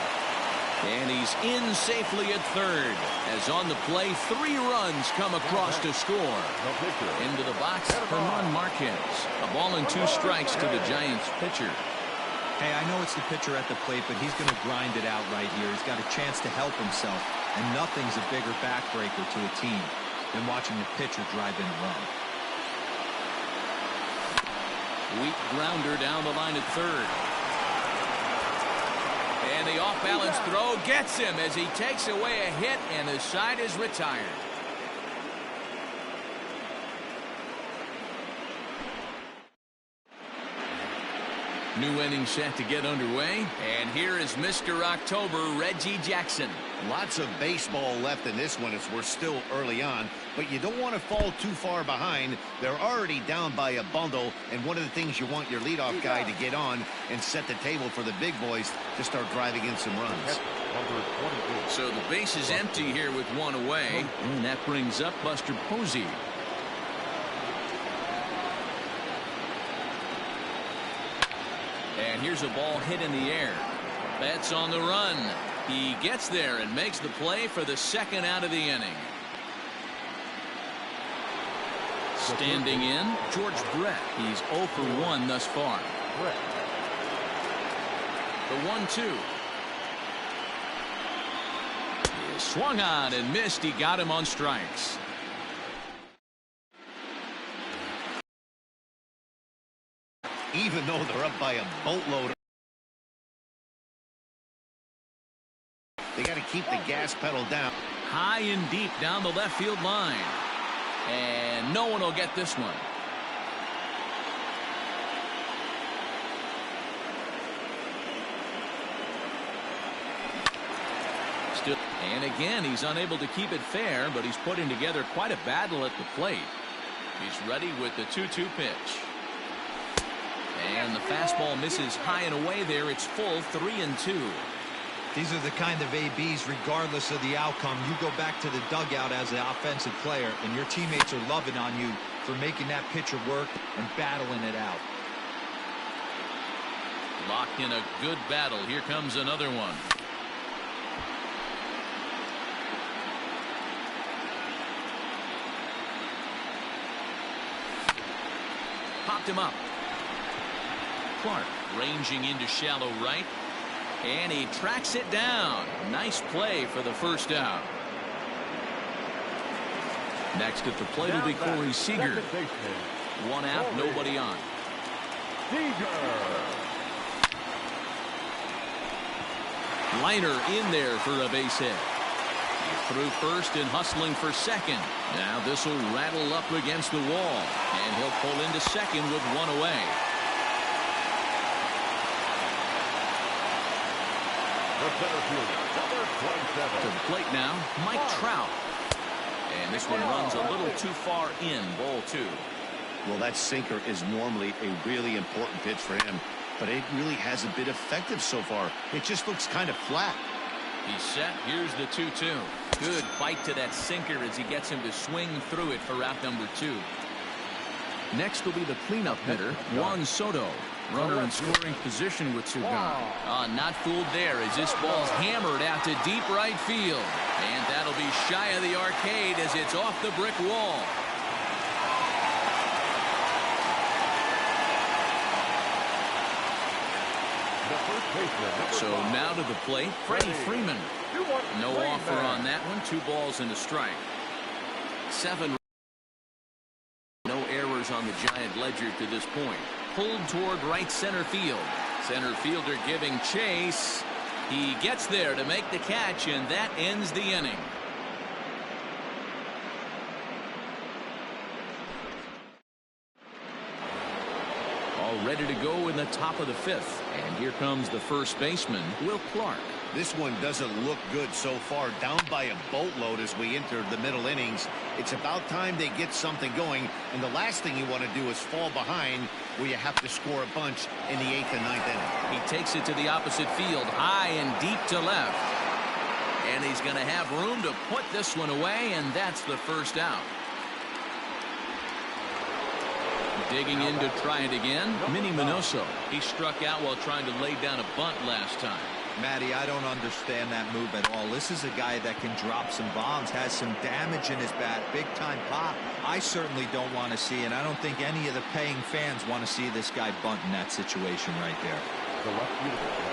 And he's in safely at third, as on the play 3 runs come across to score. Into the box, German Marquez. A ball and 2 strikes to the Giants pitcher. Hey, I know it's the pitcher at the plate, but he's going to grind it out right here. He's got a chance to help himself, and nothing's a bigger backbreaker to a team than watching the pitcher drive in a run. Weak grounder down the line at third. And the off-balance throw gets him as he takes away a hit, and the side is retired. New inning set to get underway, and here is Mr. October, Reggie Jackson. Lots of baseball left in this one as we're still early on, but you don't want to fall too far behind. They're already down by a bundle, and one of the things you want your leadoff guy to get on and set the table for the big boys to start driving in some runs. So the base is empty here with 1 away, and that brings up Buster Posey. And here's a ball hit in the air. That's on the run. He gets there and makes the play for the 2nd out of the inning. Standing in, George Brett. He's 0 for 1 thus far. The 1-2. He swung on and missed. He got him on strikes. Even though they're up by a boatload, they got to keep the gas pedal down. High and deep down the left field line. And no one will get this one. Still, and again, he's unable to keep it fair, but he's putting together quite a battle at the plate. He's ready with the 2-2 pitch. And the fastball misses high and away there. It's full, 3-2. These are the kind of ABs, regardless of the outcome. You go back to the dugout as an offensive player, and your teammates are loving on you for making that pitcher work and battling it out. Locked in a good battle. Here comes another one. Popped him up. Clark ranging into shallow right, and he tracks it down. Nice play for the 1st out. Next at the plate will be Corey Seager. 1 out, nobody on. Seager. Liner in there for a base hit. Through first and hustling for second. Now this will rattle up against the wall, and he'll pull into second with one away. The center fielder, number 27. To the plate now, Mike Trout. And this one runs a little too far in, ball two. Well, that sinker is normally a really important pitch for him, but it really hasn't been effective so far. It just looks kind of flat. He's set. Here's the 2-2. Good bite to that sinker as he gets him to swing through it for out number two. Next will be the cleanup hitter, Juan Soto. Runner in scoring position with two gone. Not fooled there as this ball's hammered out to deep right field. And that'll be shy of the arcade as it's off the brick wall. So now to the plate, Freddie Freeman. No offer on that one. 2 balls and a strike. 7. No errors on the Giant ledger to this point. Pulled toward right center field. Center fielder giving chase. He gets there to make the catch, and that ends the inning. All ready to go in the top of the 5th. And here comes the first baseman, Will Clark. This one doesn't look good so far. Down by a boatload as we enter the middle innings. It's about time they get something going, and the last thing you want to do is fall behind where you have to score a bunch in the 8th and 9th inning. He takes it to the opposite field, high and deep to left. And he's going to have room to put this one away, and that's the first out. Digging in to try it again, Minnie Minoso. He struck out while trying to lay down a bunt last time. Matty, I don't understand that move at all. This is a guy that can drop some bombs, has some damage in his bat, big time pop. I certainly don't want to see, and I don't think any of the paying fans want to see this guy bunt in that situation right there.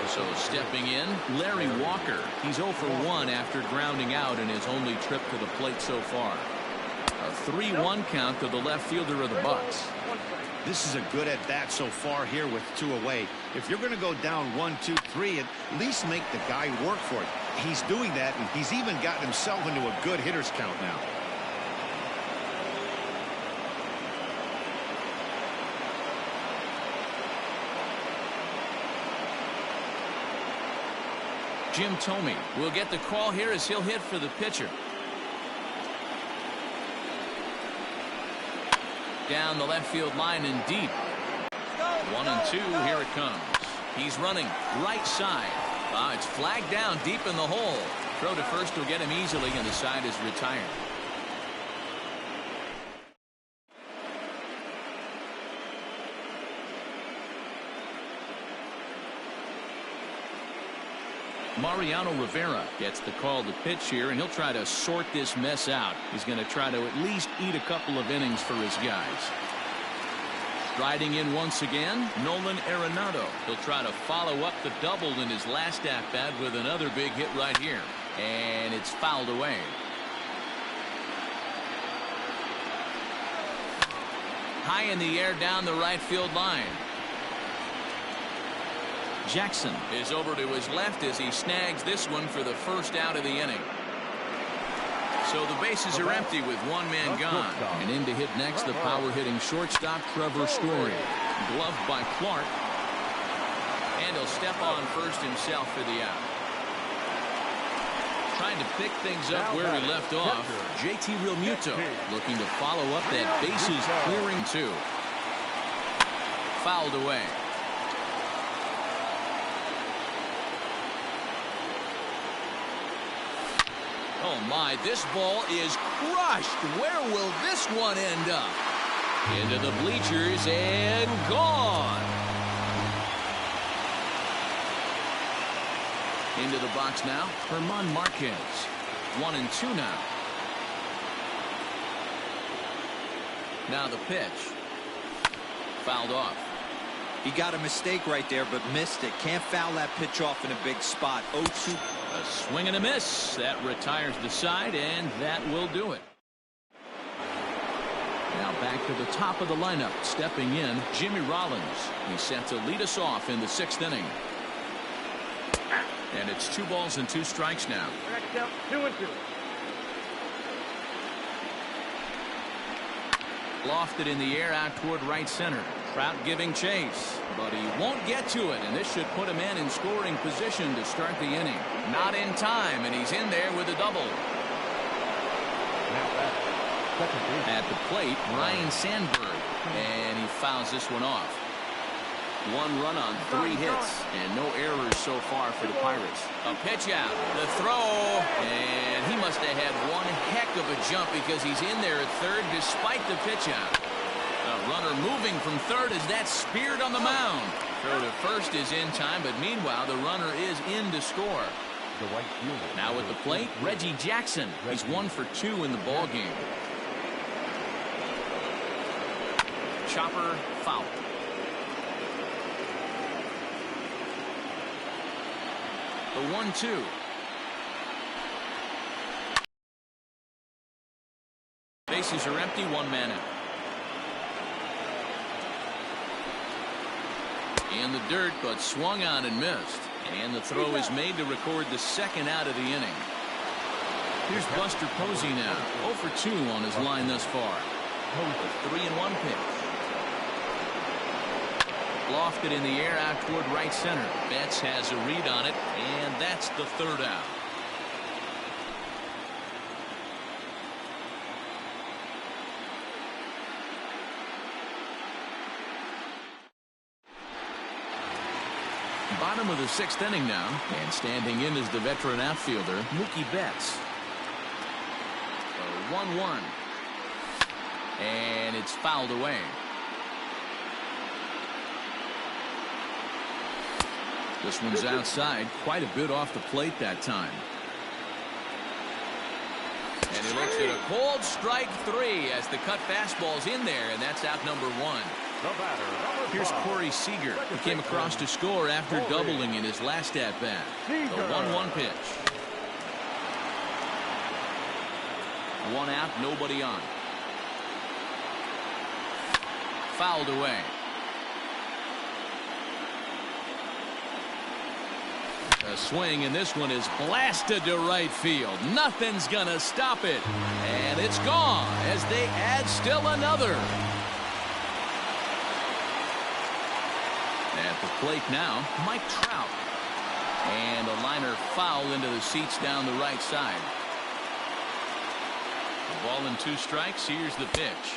So stepping in, Larry Walker. He's 0 for 1 after grounding out in his only trip to the plate so far. A 3-1 count to the left fielder of the Bucks. This is a good at bat so far here with 2 away. If you're going to go down 1, 2, 3, at least make the guy work for it. He's doing that, and he's even gotten himself into a good hitter's count now. Jim Thome will get the call here as he'll hit for the pitcher. Down the left field line and deep. 1 and 2. Here it comes. He's running right side. It's flagged down deep in the hole. Throw to first will get him easily, and the side is retired. Mariano Rivera gets the call to pitch here, and he'll try to sort this mess out. He's going to try to at least eat a couple of innings for his guys. Striding in once again, Nolan Arenado. He'll try to follow up the double in his last at-bat with another big hit right here. And it's fouled away. High in the air down the right field line. Jackson is over to his left as he snags this one for the first out of the inning. So the bases are empty with 1 man gone. And in to hit next, the power-hitting shortstop, Trevor Story. Gloved by Clark. And he'll step on first himself for the out. Trying to pick things up where he left off, JT Realmuto looking to follow up that bases clearing 2. Fouled away. Oh my, this ball is crushed. Where will this one end up? Into the bleachers and gone. Into the box now, Herman Marquez. 1 and 2 now. Now the pitch. Fouled off. He got a mistake right there, but missed it. Can't foul that pitch off in a big spot. 0-2. A swing and a miss. That retires the side, and that will do it. Now back to the top of the lineup. Stepping in, Jimmy Rollins. He's set to lead us off in the 6th inning. And it's 2 balls and 2 strikes now. 2-2. Lofted in the air out toward right center. Trout giving chase, but he won't get to it, and this should put him in scoring position to start the inning. Not in time, and he's in there with a double. At the plate, Ryan Sandberg, and he fouls this one off. 1 run on 3 hits, and no errors so far for the Pirates. A pitch out, the throw, and he must have had one heck of a jump because he's in there at third despite the pitch out. A runner moving from third as that's speared on the mound. Throw to first is in time, but meanwhile the runner is in to score. Now at the plate, Reggie Jackson. He's 1 for 2 in the ball game. Chopper foul. The 1-2. Bases are empty, 1 man out. In the dirt, but swung on and missed. And the throw is made to record the 2nd out of the inning. Here's Buster Posey now. 0 for 2 on his line thus far. A 3-1 pitch. Lofted in the air out toward right center. Betts has a read on it, and that's the 3rd out. Bottom of the 6th inning now, and standing in is the veteran outfielder Mookie Betts. A 1-1, and it's fouled away. This one's outside, quite a bit off the plate that time. And he looks at a cold strike 3 as the cut fastball's in there, and that's out number 1. Here's Corey Seager. He came across to score after doubling in his last at-bat. The 1-1 pitch. 1 out, nobody on. Fouled away. A swing, and this one is blasted to right field. Nothing's gonna stop it. And it's gone as they add still another. At the plate now, Mike Trout. And a liner foul into the seats down the right side. A ball and 2 strikes. Here's the pitch.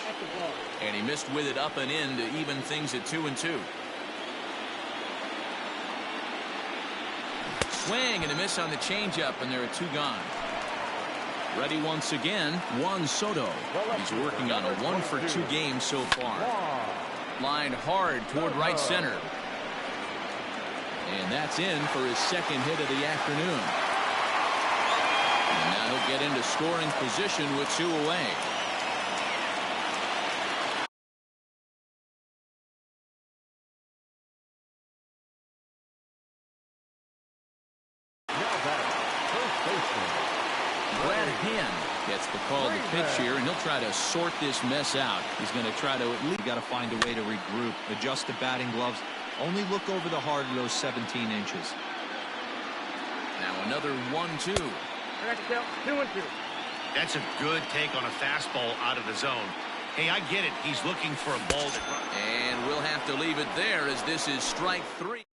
And he missed with it up and in to even things at 2-2. Swing and a miss on the changeup, and there are 2 gone. Ready once again, Juan Soto. He's working on a 1 for 2 game so far. Lined hard toward right center. And that's in for his 2nd hit of the afternoon. And now he'll get into scoring position with 2 away. Brad Hand gets the call to pitch here, and he'll try to sort this mess out. He's going to try to at least got to find a way to regroup, adjust the batting gloves, only look over the heart of those 17 inches. Now another 1-2. 2-2. That's a good take on a fastball out of the zone. Hey, I get it. He's looking for a ball to run. And we'll have to leave it there as this is strike 3.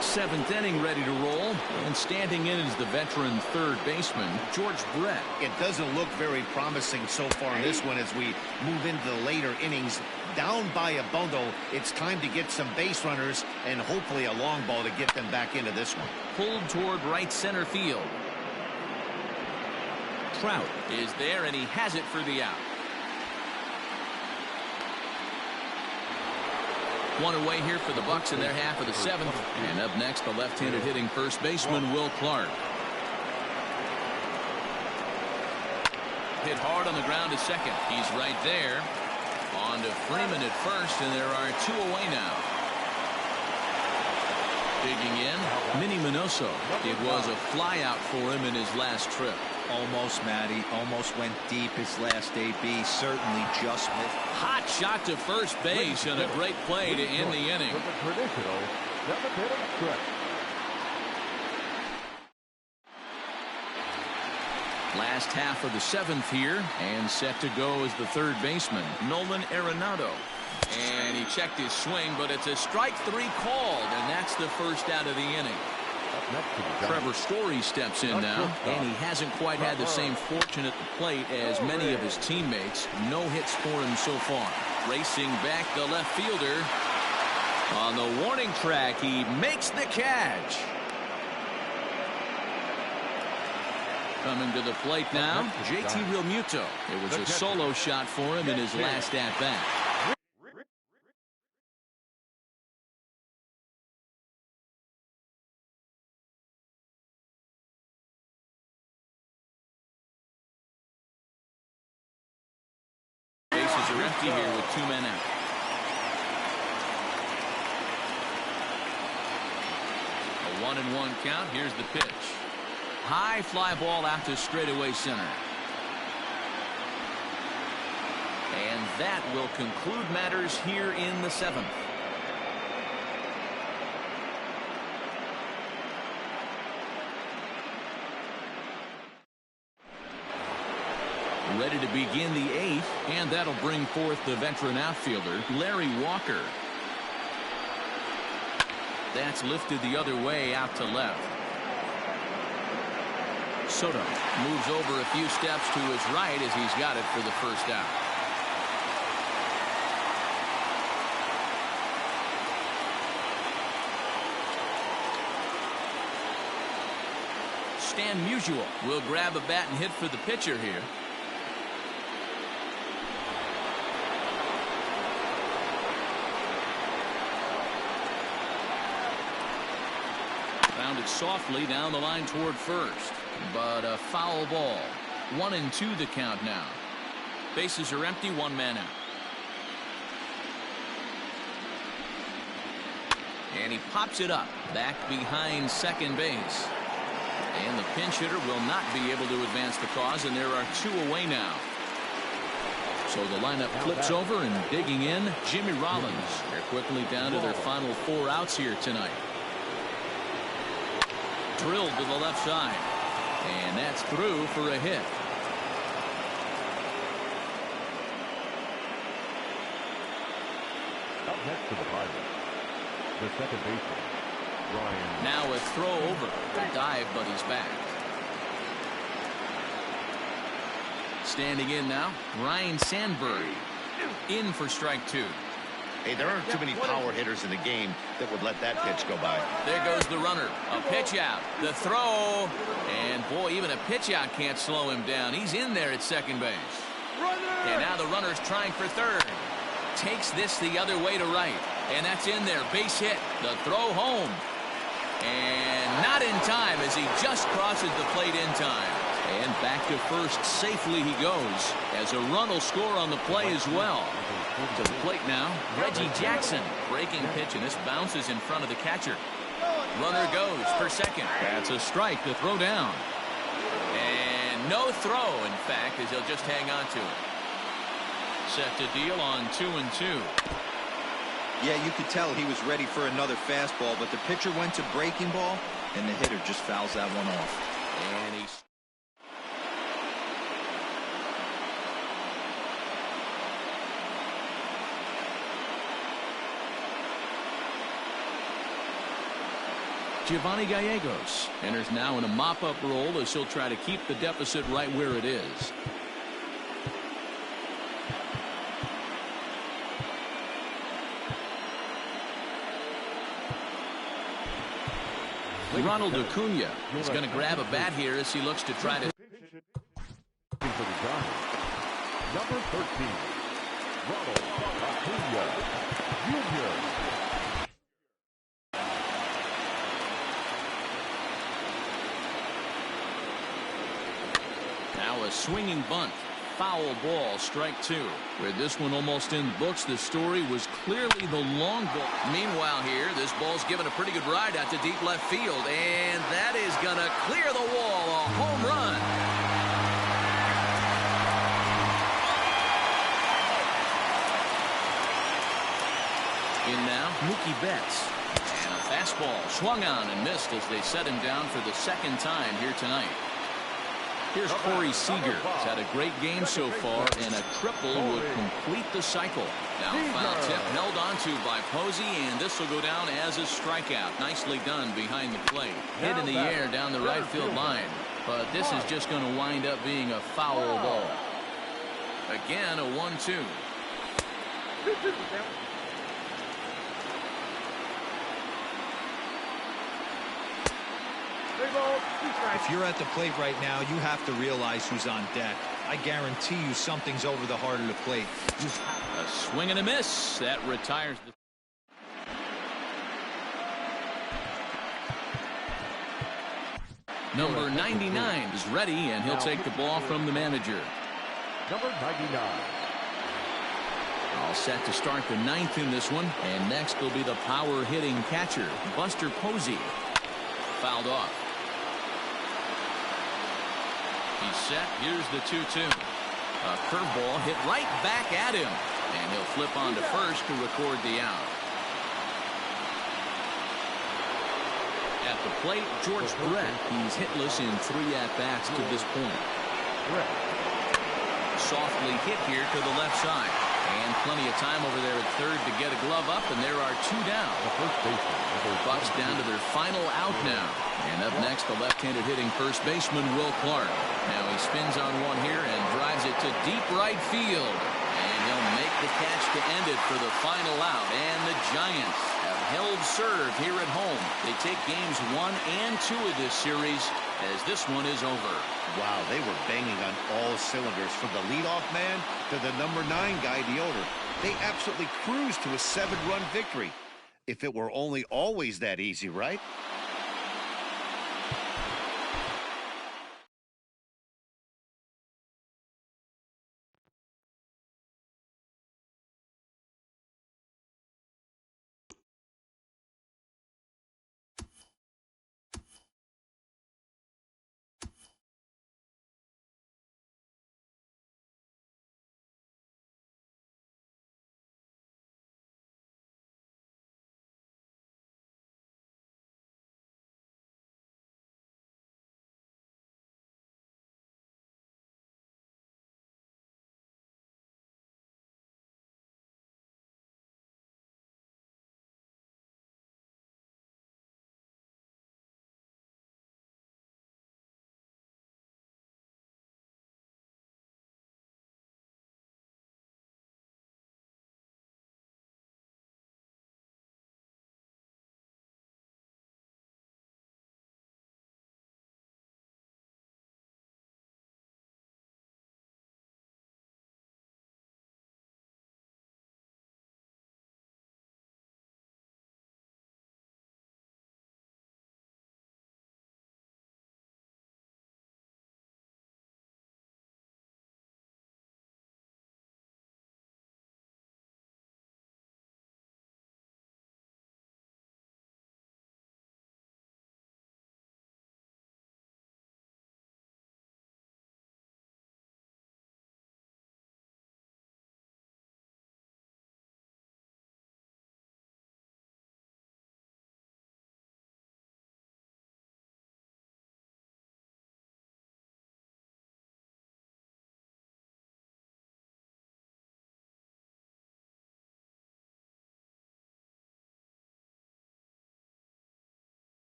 7th inning ready to roll, and standing in is the veteran 3rd baseman George Brett. It doesn't look very promising so far in this one as we move into the later innings. Down by a bundle, it's time to get some base runners and hopefully a long ball to get them back into this one. Pulled toward right center field. Trout is there, and he has it for the out. 1 away here for the Bucks in their half of the 7th. And up next, the left-handed hitting first baseman Will Clark. Hit hard on the ground to second. He's right there. On to Freeman at first, and there are 2 away now. Digging in, Minnie Minoso. It was a flyout for him in his last trip. Almost, Matty. Almost went deep his last AB. Certainly just missed. Hot shot to first base and a great play to end the inning. With the traditional 7th-inning stretch. Last half of the 7th here, and set to go as the third baseman, Nolan Arenado. And he checked his swing, but it's a strike 3 called, and that's the first out of the inning. Trevor Story steps in now, and he hasn't quite had the same fortune at the plate as many of his teammates. No hits for him so far. Racing back the left fielder. On the warning track, he makes the catch. Coming to the plate now, JT Realmuto. It was a solo shot for him in his last at-bat. Bases are empty here with 2 men out. A 1-1 count. Here's the pitch. High fly ball out to straightaway center. And that will conclude matters here in the 7th. Ready to begin the 8th, and that'll bring forth the veteran outfielder, Larry Walker. That's lifted the other way out to left. Soto moves over a few steps to his right as he's got it for the first out. Stan Musial will grab a bat and hit for the pitcher here. Found it softly down the line toward first. But a foul ball. 1-2 the count now. Bases are empty, 1 man out. And he pops it up back behind second base. And the pinch hitter will not be able to advance the cause, and there are 2 away now. So the lineup flips over, and digging in, Jimmy Rollins. They're quickly down to their final 4 outs here tonight. Drilled to the left side. And that's through for a hit. Up next to the Pirates, the second baseman, Ryan. Now a throw over. The dive, but he's back. Standing in now, Ryan Sandberg. In for strike 2. Hey, there aren't too many power hitters in the game that would let that pitch go by. There goes the runner. A pitch out. The throw. And boy, even a pitch out can't slow him down. He's in there at second base. And now the runner's trying for third. Takes this the other way to right. And that's in there. Base hit. The throw home. And not in time as he just crosses the plate in time. And back to first safely he goes, as a run will score on the play as well. To the plate now, Reggie Jackson. Breaking pitch, and this bounces in front of the catcher. Runner goes for second. That's a strike to throw down. And no throw, in fact, as he'll just hang on to it. Set to deal on 2-2. Yeah, you could tell he was ready for another fastball, but the pitcher went to breaking ball, and the hitter just fouls that one off. And he's Giovanni Gallegos enters now in a mop-up role as he'll try to keep the deficit right where it is. Ronald Acuna is going to grab a bat here as he looks to try to. For the Giants, number 13, Ronald Acuna Jr. Now a swinging bunt. Foul ball, strike 2. With this one almost in the books, the story was clearly the long ball. Meanwhile here, this ball's given a pretty good ride out to deep left field, and that is going to clear the wall. A home run. Mookie Betts. And a fastball swung on and missed as they set him down for the second time here tonight. Here's Corey Seager. He's had a great game so far, and a triple would complete the cycle. Now foul tip held onto by Posey, and this will go down as a strikeout. Nicely done behind the plate. Hit in the air down the right field line, but this is just going to wind up being a foul ball. Again, a 1-2. If you're at the plate right now, you have to realize who's on deck. I guarantee you something's over the heart of the plate. A swing and a miss. That retires the... Number 99 is ready, and he'll take the ball from the manager. Number 99. All set to start the ninth in this one. And next will be the power hitting catcher, Buster Posey. Fouled off. He's set. Here's the 2-2. A curveball hit right back at him. And he'll flip on to first to record the out. At the plate, George Brett. He's hitless in 3 at-bats to this point. Softly hit here to the left side. And plenty of time over there at third to get a glove up, and there are 2 down. The first baseman. Bucks down to their final out now. And up next, the left-handed hitting first baseman, Will Clark. Now he spins on one here and drives it to deep right field. And he'll make the catch to end it for the final out. And the Giants have held serve here at home. They take games 1 and 2 of this series as this one is over. Wow, they were banging on all cylinders from the leadoff man to the number 9 guy, the owner. They absolutely cruised to a 7-run victory. If it were only always that easy, right?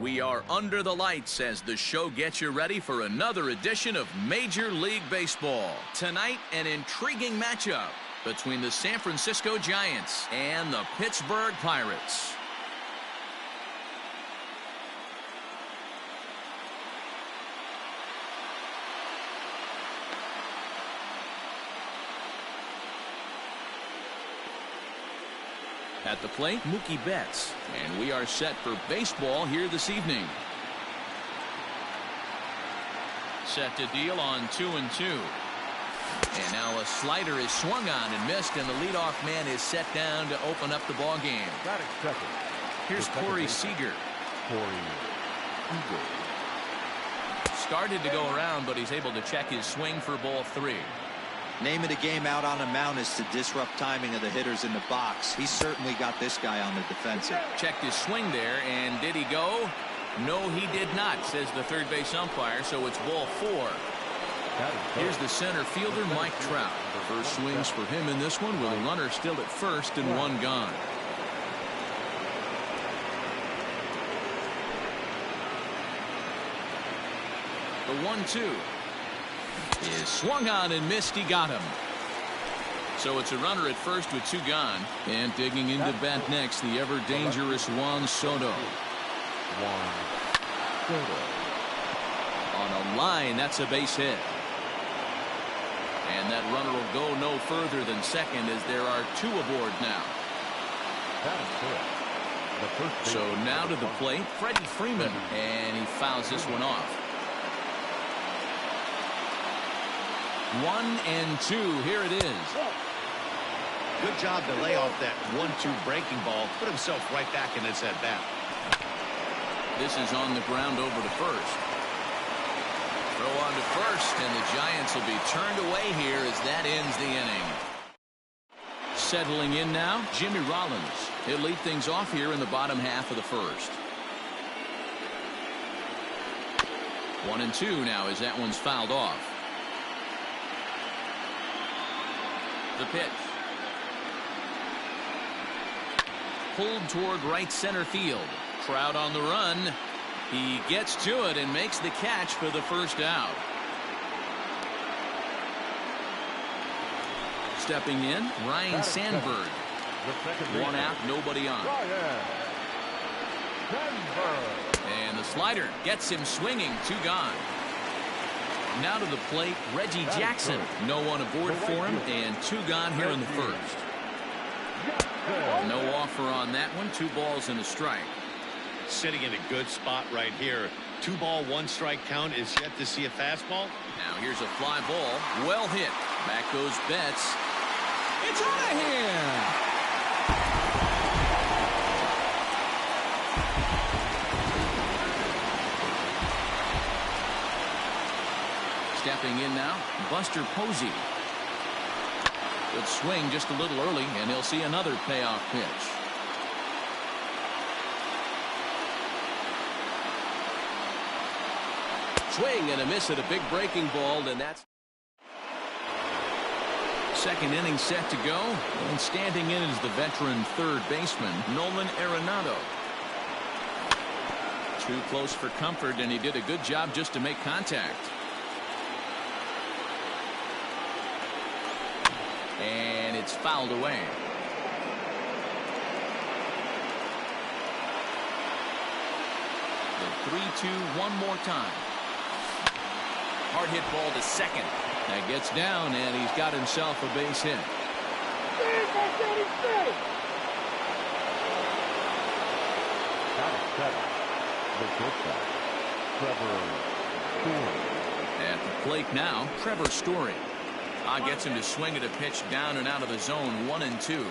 We are under the lights as the show gets you ready for another edition of Major League Baseball. Tonight, an intriguing matchup between the San Francisco Giants and the Pittsburgh Pirates. At the plate, Mookie Betts. And we are set for baseball here this evening. Set to deal on 2-2. And now a slider is swung on and missed, and the leadoff man is set down to open up the ball game. Here's Corey Seager. Started to go around, but he's able to check his swing for ball 3. Name of the game out on the mound is to disrupt timing of the hitters in the box. He's certainly got this guy on the defensive. Checked his swing there, and did he go? No, he did not, says the third base umpire, so it's ball 4. Here's the center fielder, Mike Trout. First swings for him in this one with a runner still at first and 1 gone. The 1-2. Is swung on and missed. He got him. So it's a runner at first with 2 gone. And digging into bat next, the ever dangerous Juan Soto. On a line, that's a base hit. And that runner will go no further than second as there are 2 aboard now. So now to the plate, Freddie Freeman, and he fouls this one off. 1-2. Here it is. Good job to lay off that 1-2 breaking ball. Put himself right back in this at bat. This is on the ground over to first. Throw on to first, and the Giants will be turned away here as that ends the inning. Settling in now, Jimmy Rollins. He'll lead things off here in the bottom half of the first. 1-2 now as that one's fouled off. The pitch. Pulled toward right center field. Trout on the run. He gets to it and makes the catch for the first out. Stepping in, Ryan Sandberg. 1 out, nobody on. And the slider gets him swinging. 2 gone. Now to the plate, Reggie Jackson. No one aboard for him, and 2 gone here in the first. No offer on that one. 2 balls and a strike. Sitting in a good spot right here. 2 ball, 1 strike count is yet to see a fastball. Now here's a fly ball. Well hit. Back goes Betts. It's out of here. Stepping in now, Buster Posey. Good swing just a little early, and he'll see another payoff pitch. Swing and a miss at a big breaking ball, and that's... Second inning set to go, and standing in is the veteran third baseman, Nolan Arenado. Too close for comfort, and he did a good job just to make contact. And it's fouled away. The 3-2 one more time. Hard hit ball to second. That gets down, and he's got himself a base hit. At the plate now, Trevor Story. Gets him to swing at a pitch down and out of the zone. 1-2.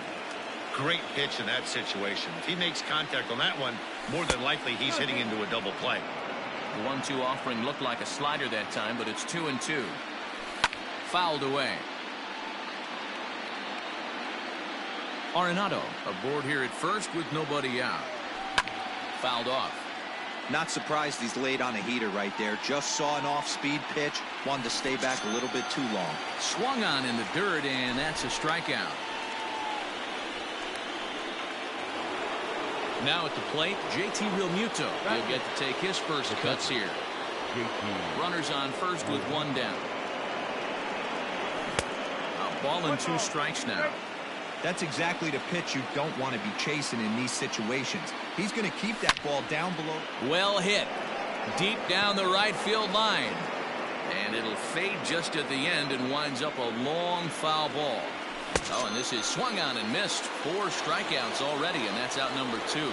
Great pitch in that situation. If he makes contact on that one, more than likely he's hitting into a double play. The 1-2 offering looked like a slider that time, but it's 2-2. Fouled away. Arenado aboard here at first with nobody out. Fouled off. Not surprised he's laid on a heater right there. Just saw an off-speed pitch. Wanted to stay back a little bit too long. Swung on in the dirt, and that's a strikeout. Now at the plate, JT Realmuto. He'll get to take his first cuts here. Runners on first with one down. A ball and 2 strikes now. That's exactly the pitch you don't want to be chasing in these situations. He's going to keep that ball down below. Well hit. Deep down the right field line. And it'll fade just at the end and winds up a long foul ball. Oh, and this is swung on and missed. 4 strikeouts already, and that's out number 2.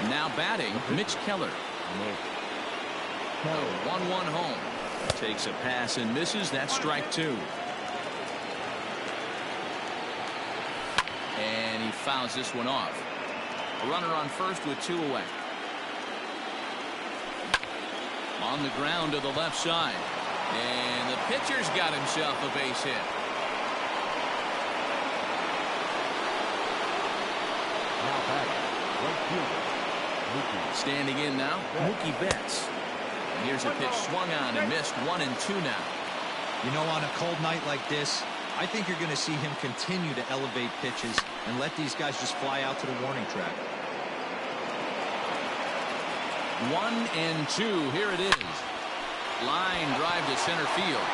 Now batting, Mitch Keller. A 1-1 home. Takes a pass and misses. That's strike 2. And he fouls this one off. A runner on first with 2 away. On the ground to the left side. And the pitcher's got himself a base hit. Standing in now, Mookie Betts. And here's a pitch swung on and missed. 1-2 now. You know, on a cold night like this, I think you're going to see him continue to elevate pitches and let these guys just fly out to the warning track. 1-2. Here it is. Line drive to center field.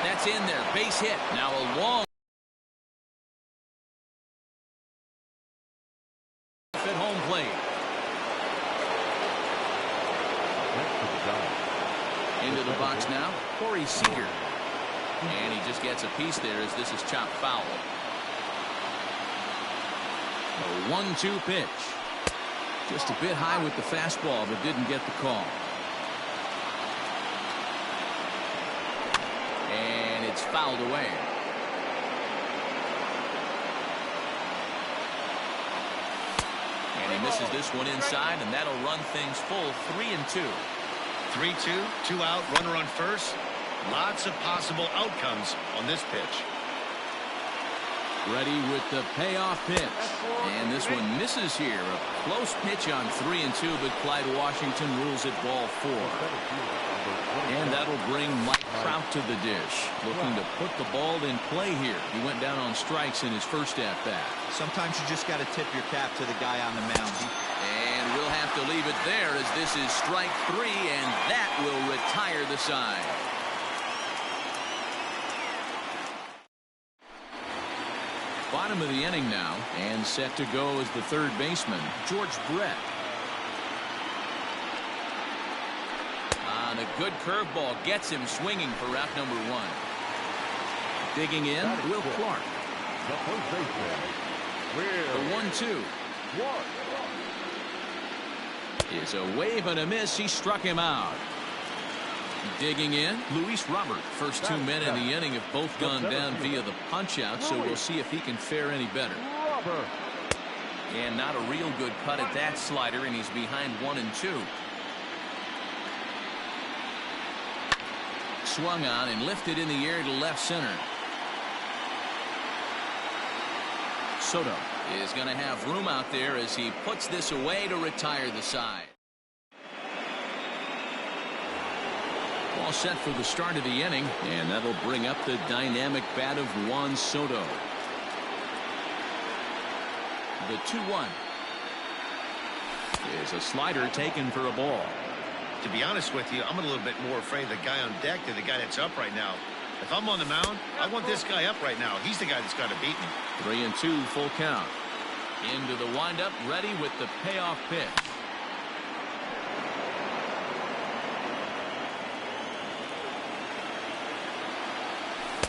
That's in there. Base hit. Now a long at home plate. Into the box now, Corey Seager. And he just gets a piece there as this is chopped foul. A 1-2 pitch. Just a bit high with the fastball, but didn't get the call. And it's fouled away. And he misses this one inside, and that'll run things full. 3-2. 3-2, 2 out, runner on first. Lots of possible outcomes on this pitch. Ready with the payoff pitch. And this one misses here. A close pitch on 3-2, but Clyde Washington rules it ball 4. And that'll bring Mike Trout to the dish. Looking to put the ball in play here. He went down on strikes in his first at-bat. Sometimes you just got to tip your cap to the guy on the mound. And we'll have to leave it there as this is strike 3, and that will retire the side. Bottom of the inning now, and set to go as the third baseman, George Brett. On a good curveball, gets him swinging for route number 1. Digging in, Will Clark. The 1-2. Is a wave and a miss. He struck him out. Digging in, Luis Robert. First 2 men in the inning have both gone down via the punch-out, so we'll see if he can fare any better. And not a real good cut at that slider, and he's behind 1-2. Swung on and lifted in the air to left center. Soto is going to have room out there as he puts this away to retire the side. All set for the start of the inning, and that'll bring up the dynamic bat of Juan Soto. The 2-1 is a slider taken for a ball. To be honest with you, I'm a little bit more afraid of the guy on deck than the guy that's up right now. If I'm on the mound, I want this guy up right now. He's the guy that's got to beat me. 3-2, full count. Into the windup, ready with the payoff pitch.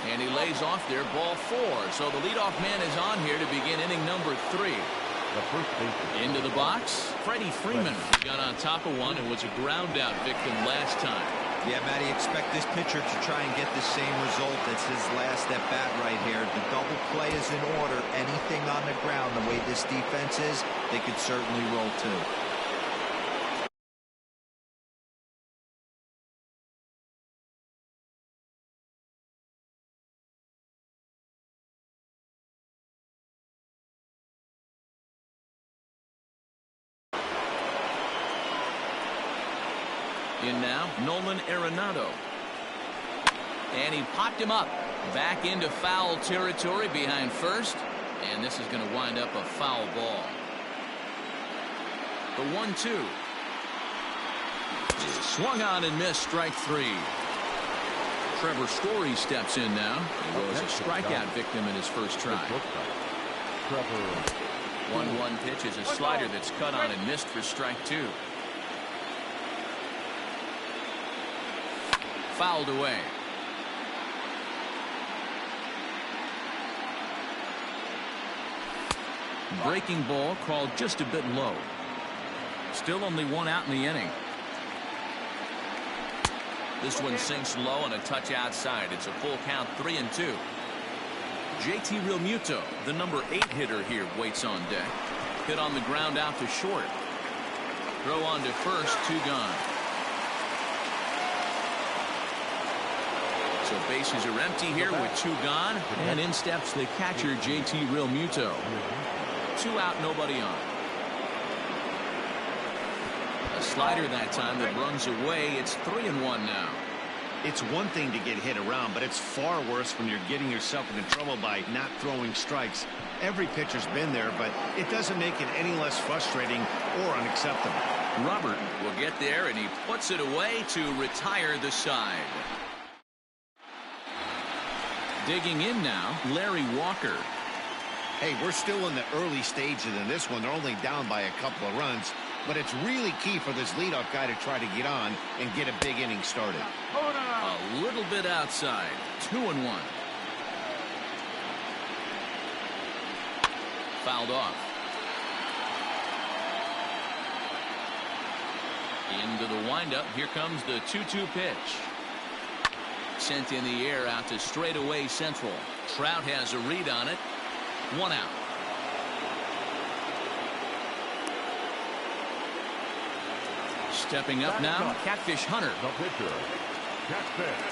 And he lays off there, ball 4. So the leadoff man is on here to begin inning number 3. Into the box, Freddie Freeman. He got on top of one and was a ground out victim last time. Yeah, Matty, expect this pitcher to try and get the same result as his last at bat right here. The double play is in order. Anything on the ground, the way this defense is, they could certainly roll too. In now, Nolan Arenado. And he popped him up. Back into foul territory behind first. And this is going to wind up a foul ball. The 1-2. Swung on and missed. Strike 3. Trevor Story steps in now. He was a strikeout victim in his first try. 1-1 pitch is a slider that's cut on and missed for strike 2. Fouled away. Breaking ball called just a bit low. Still only one out in the inning. This one sinks low and a touch outside. It's a full count, 3-2. JT Realmuto, the number 8 hitter here, waits on deck. Hit on the ground out to short. Throw on to first, 2 gone. So bases are empty here with 2 gone. And in steps the catcher, JT Realmuto. 2 out, nobody on. A slider that time that runs away. It's 3-1 now. It's one thing to get hit around, but it's far worse when you're getting yourself into trouble by not throwing strikes. Every pitcher's been there, but it doesn't make it any less frustrating or unacceptable. Robert will get there, and he puts it away to retire the side. Digging in now, Larry Walker. Hey, we're still in the early stages in this one. They're only down by a couple of runs, but it's really key for this leadoff guy to try to get on and get a big inning started. A little bit outside. 2-1. Fouled off. Into the windup. Here comes the 2-2 pitch. Sent in the air out to straightaway central. Trout has a read on it. 1 out. Stepping up now, Catfish Hunter. The pitcher, Catfish.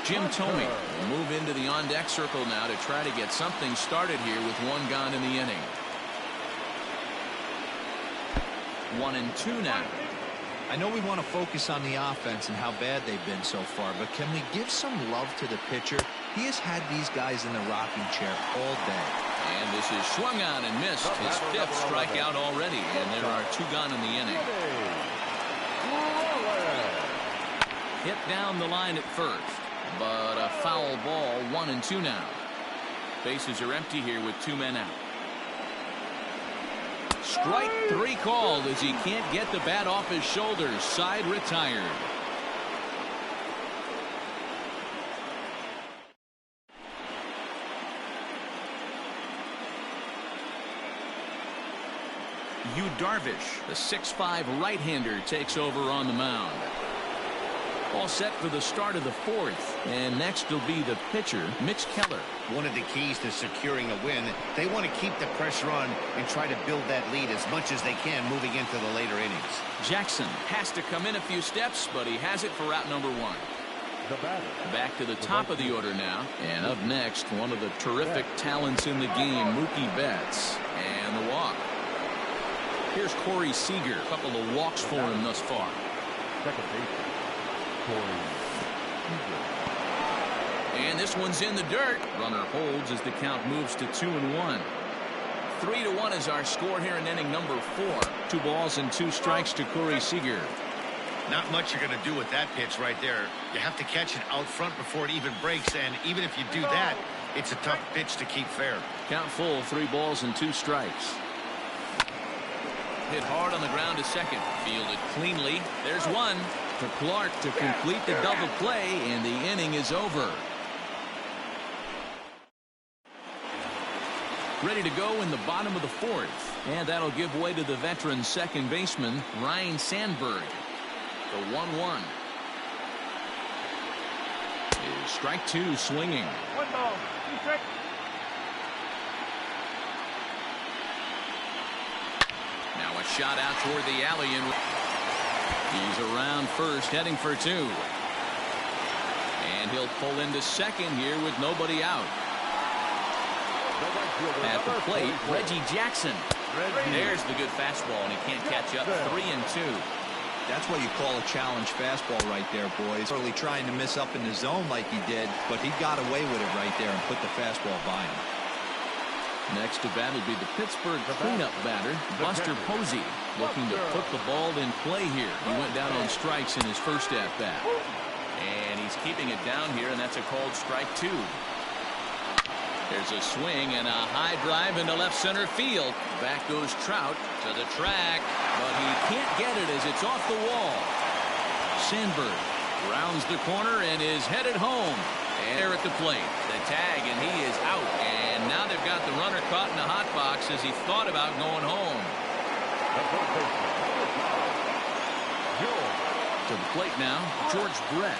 Jim Thome will move into the on-deck circle now to try to get something started here with 1 gone in the inning. 1-2 now. I know we want to focus on the offense and how bad they've been so far, but can we give some love to the pitcher? He has had these guys in the rocking chair all day. And this is swung on and missed. His 5th strikeout already, and there are 2 gone in the inning. Hit down the line at first, but a foul ball. 1-2 now. Bases are empty here with 2 men out. Strike 3 called as he can't get the bat off his shoulders. Side retired. Yu Darvish, the 6'5" right-hander, takes over on the mound. All set for the start of the 4th. And next will be the pitcher, Mitch Keller. One of the keys to securing a win, they want to keep the pressure on and try to build that lead as much as they can moving into the later innings. Jackson has to come in a few steps, but he has it for out number 1. The batter. Back to the top of the order now. And up next, one of the terrific talents in the game, Mookie Betts. And the walk. Here's Corey Seager. A couple of walks for him thus far. Second base. And this one's in the dirt. Runner holds as the count moves to 2-1. 3-1 is our score here in inning number 4. 2 balls and 2 strikes to Corey Seager. Not much you're going to do with that pitch right there. You have to catch it out front before it even breaks, and even if you do that, it's a tough pitch to keep fair. Count full, 3 balls and 2 strikes. Hit hard on the ground to second. Fielded cleanly. There's one to Clark to complete the double play, and the inning is over. Ready to go in the bottom of the 4th, and that'll give way to the veteran second baseman, Ryne Sandberg. The 1-1. Is strike 2 swinging. 1 ball, 2 strikes. Now a shot out toward the alley, and he's around first, heading for 2. And he'll pull into second here with nobody out. At the plate, Reggie Jackson. There's the good fastball, and he can't catch up. 3-2. That's what you call a challenge fastball right there, boys. Early trying to miss up in the zone like he did, but he got away with it right there and put the fastball by him. Next to bat will be the Pittsburgh cleanup batter, Buster Posey, looking to put the ball in play here. He went down on strikes in his first at-bat. And he's keeping it down here, and that's a called strike 2. There's a swing and a high drive into left center field. Back goes Trout to the track, but he can't get it as it's off the wall. Sandberg rounds the corner and is headed home. And there at the plate, the tag, and he is out. And now they've got the runner caught in the hot box as he thought about going home. To the plate now, George Brett.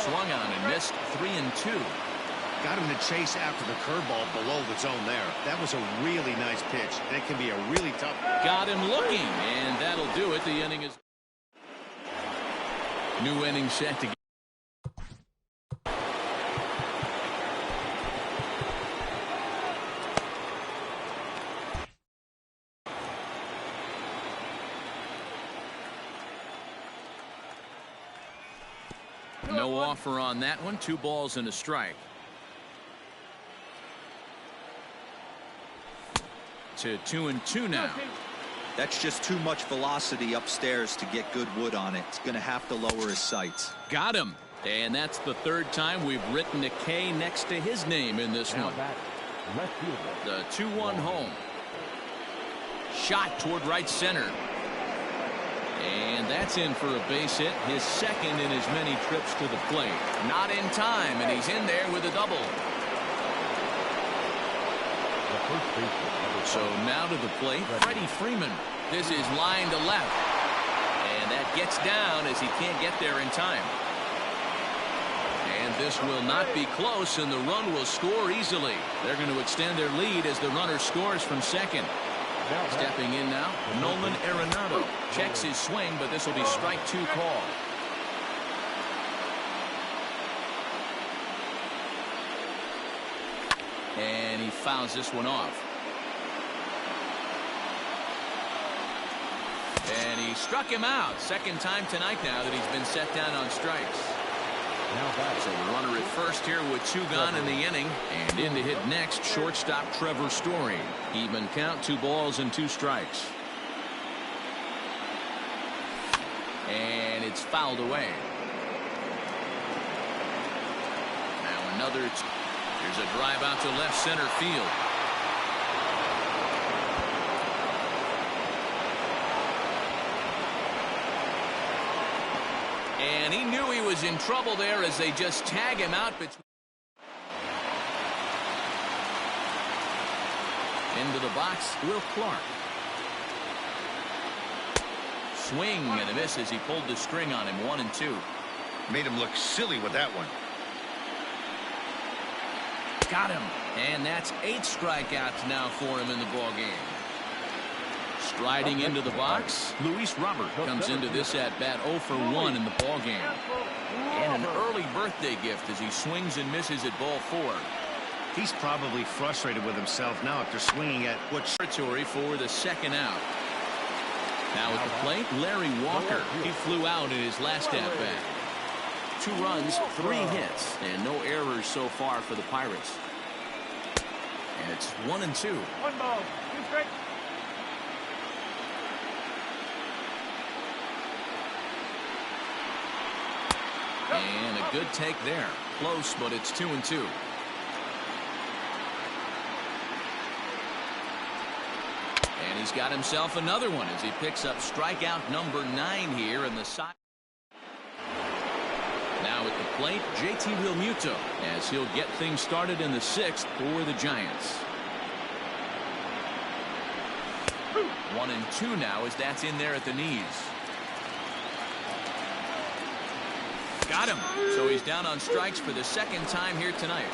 Swung on and missed 3-2. Got him to chase after the curveball below the zone there. That was a really nice pitch. That can be a really tough. Got him looking, and that'll do it. The inning is. New inning set to. No offer on that one. 2 balls and a strike. To 2-2 now. That's just too much velocity upstairs to get good wood on it. It's going to have to lower his sights. Got him. And that's the 3rd time we've written a K next to his name in this one. The 2-1 home. Shot toward right center. And that's in for a base hit, his 2nd in as many trips to the plate. Not in time, and he's in there with a double. So now to the plate, Freddie Freeman. This is line to left. And that gets down as he can't get there in time. And this will not be close, and the run will score easily. They're going to extend their lead as the runner scores from second. Stepping in now, Nolan Arenado checks his swing, but this will be strike 2 call. And he fouls this one off. And he struck him out. 2nd time tonight now that he's been set down on strikes. So the runner at first here with 2 gone in the inning, and in to hit next, shortstop Trevor Story. Even count, 2 balls and 2 strikes. And it's fouled away. Now another. There's a drive out to left center field. And he knew he was in trouble there as they just tag him out. Into the box, Will Clark. Swing and a miss as he pulled the string on him. 1-2. Made him look silly with that one. Got him. And that's 8 strikeouts now for him in the ball game. Striding into the box, Luis Robert comes into this at-bat 0 for 1 in the ball game. And an early birthday gift as he swings and misses at ball 4. He's probably frustrated with himself now after swinging at what territory for the 2nd out. Now at the plate, Larry Walker. He flew out in his last at-bat. 2 runs, 3 hits, and no errors so far for the Pirates. And it's 1-2. 1 ball, 2 strikes. And a good take there. Close, but it's 2-2. And he's got himself another one as he picks up strikeout number 9 here in the side. Now at the plate, JT Realmuto as he'll get things started in the 6th for the Giants. 1-2 now as that's in there at the knees. Got him. So he's down on strikes for the 2nd time here tonight.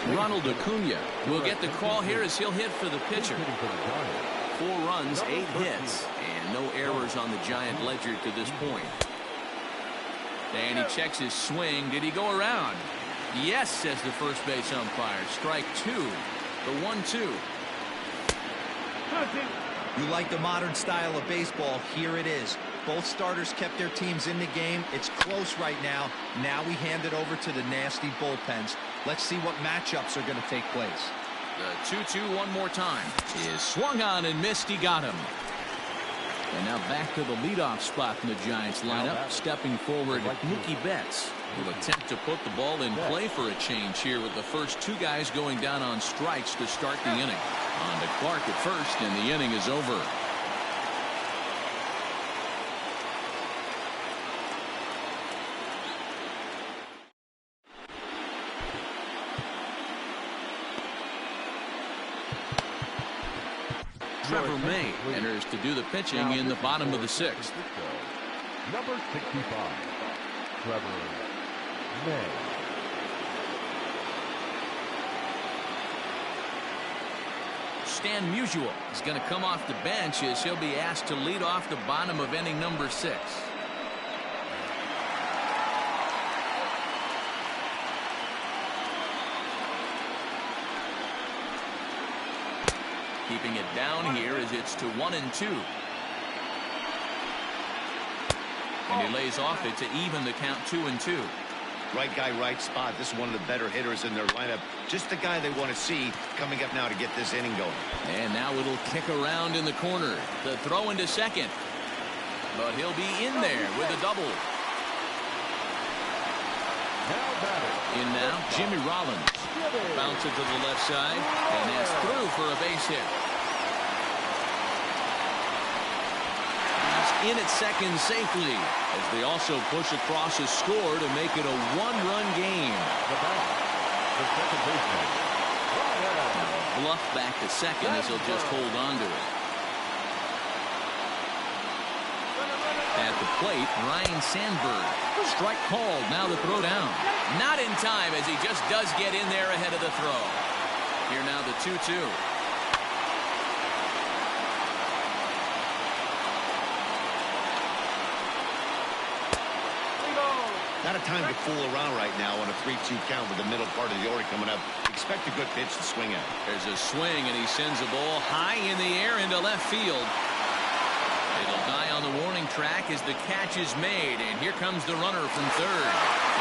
Ronald Acuna will get the call here as he'll hit for the pitcher. 4 runs, 8 hits, and no errors on the Giant ledger to this point. And he checks his swing. Did he go around? Yes, says the first base umpire. Strike two. The 1-2. You like the modern style of baseball. Here it is. Both starters kept their teams in the game. It's close right now. Now we hand it over to the nasty bullpens. Let's see what matchups are going to take place. The 2-2 one more time is swung on and missed. He got him. And now back to the leadoff spot in the Giants lineup. Stepping forward, Mookie Betts will attempt to put the ball in play for a change here with the first two guys going down on strikes to start the inning. On to Clark at first, and the inning is over. Trevor May enters to do the pitching in the bottom of the sixth. Number 65, Trevor May. Stan Musial is going to come off the bench as he'll be asked to lead off the bottom of inning number 6. Keeping it down here as it's to 1-2. And he lays off it to even the count 2-2. Right guy, right spot. This is one of the better hitters in their lineup. Just the guy they want to see coming up now to get this inning going. And now it'll kick around in the corner. The throw into second. But he'll be in there with a double. In now, Jimmy Rollins. Bounce it to the left side. And that's through for a base hit. He's in at second safely as they also push across a score to make it a one-run game. The second baseman. Bluff back to second as he'll just hold on to it. At the plate, Ryan Sandberg. Strike called. Now the throw down. Not in time as he just does get in there ahead of the throw. Here now the 2-2. Not a time to fool around right now on a 3-2 count with the middle part of the order coming up. Expect a good pitch to swing at. There's a swing, and he sends a ball high in the air into left field. It'll die on the warning track as the catch is made, and here comes the runner from third.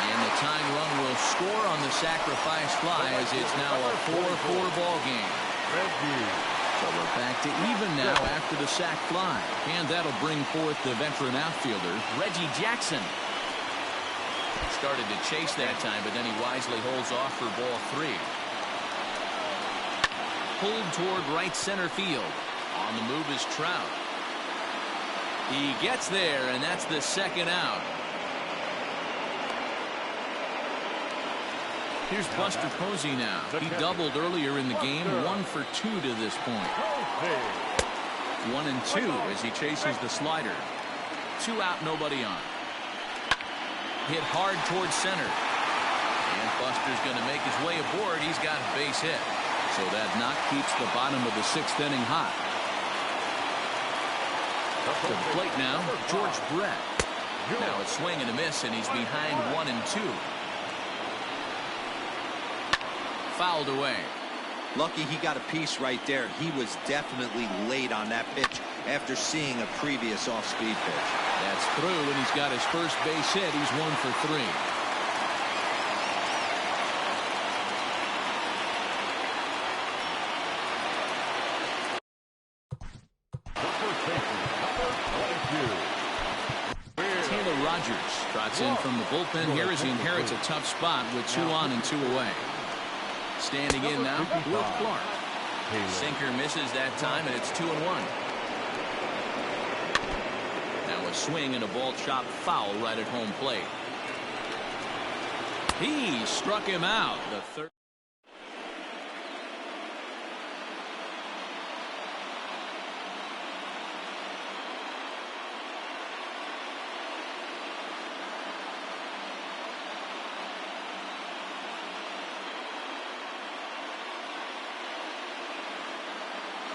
And the tying run will score on the sacrifice fly as it's now a 4-4 ball game. So we're back to even now after the sac fly. And that'll bring forth the veteran outfielder, Reggie Jackson. Started to chase that time, but then he wisely holds off for ball 3. Pulled toward right center field. On the move is Trout. He gets there, and that's the second out. Here's Buster Posey now. He doubled earlier in the game, 1 for 2 to this point. 1-2 as he chases the slider. 2 out, nobody on. Hit hard towards center. And Buster's going to make his way aboard. He's got a base hit. So that knock keeps the bottom of the 6th inning hot. To the plate now, George Brett. Now a swing and a miss, and he's behind 1-2. Fouled away. Lucky he got a piece right there. He was definitely late on that pitch after seeing a previous off-speed pitch. That's through, and he's got his first base hit. He's 1 for 3. Taylor Rogers trots in from the bullpen here as he inherits a tough spot with 2 on and 2 away. Standing in now, Will Clark. Sinker misses that time, and it's 2-1. Now a swing and a ball chopped foul right at home plate. He struck him out. The third.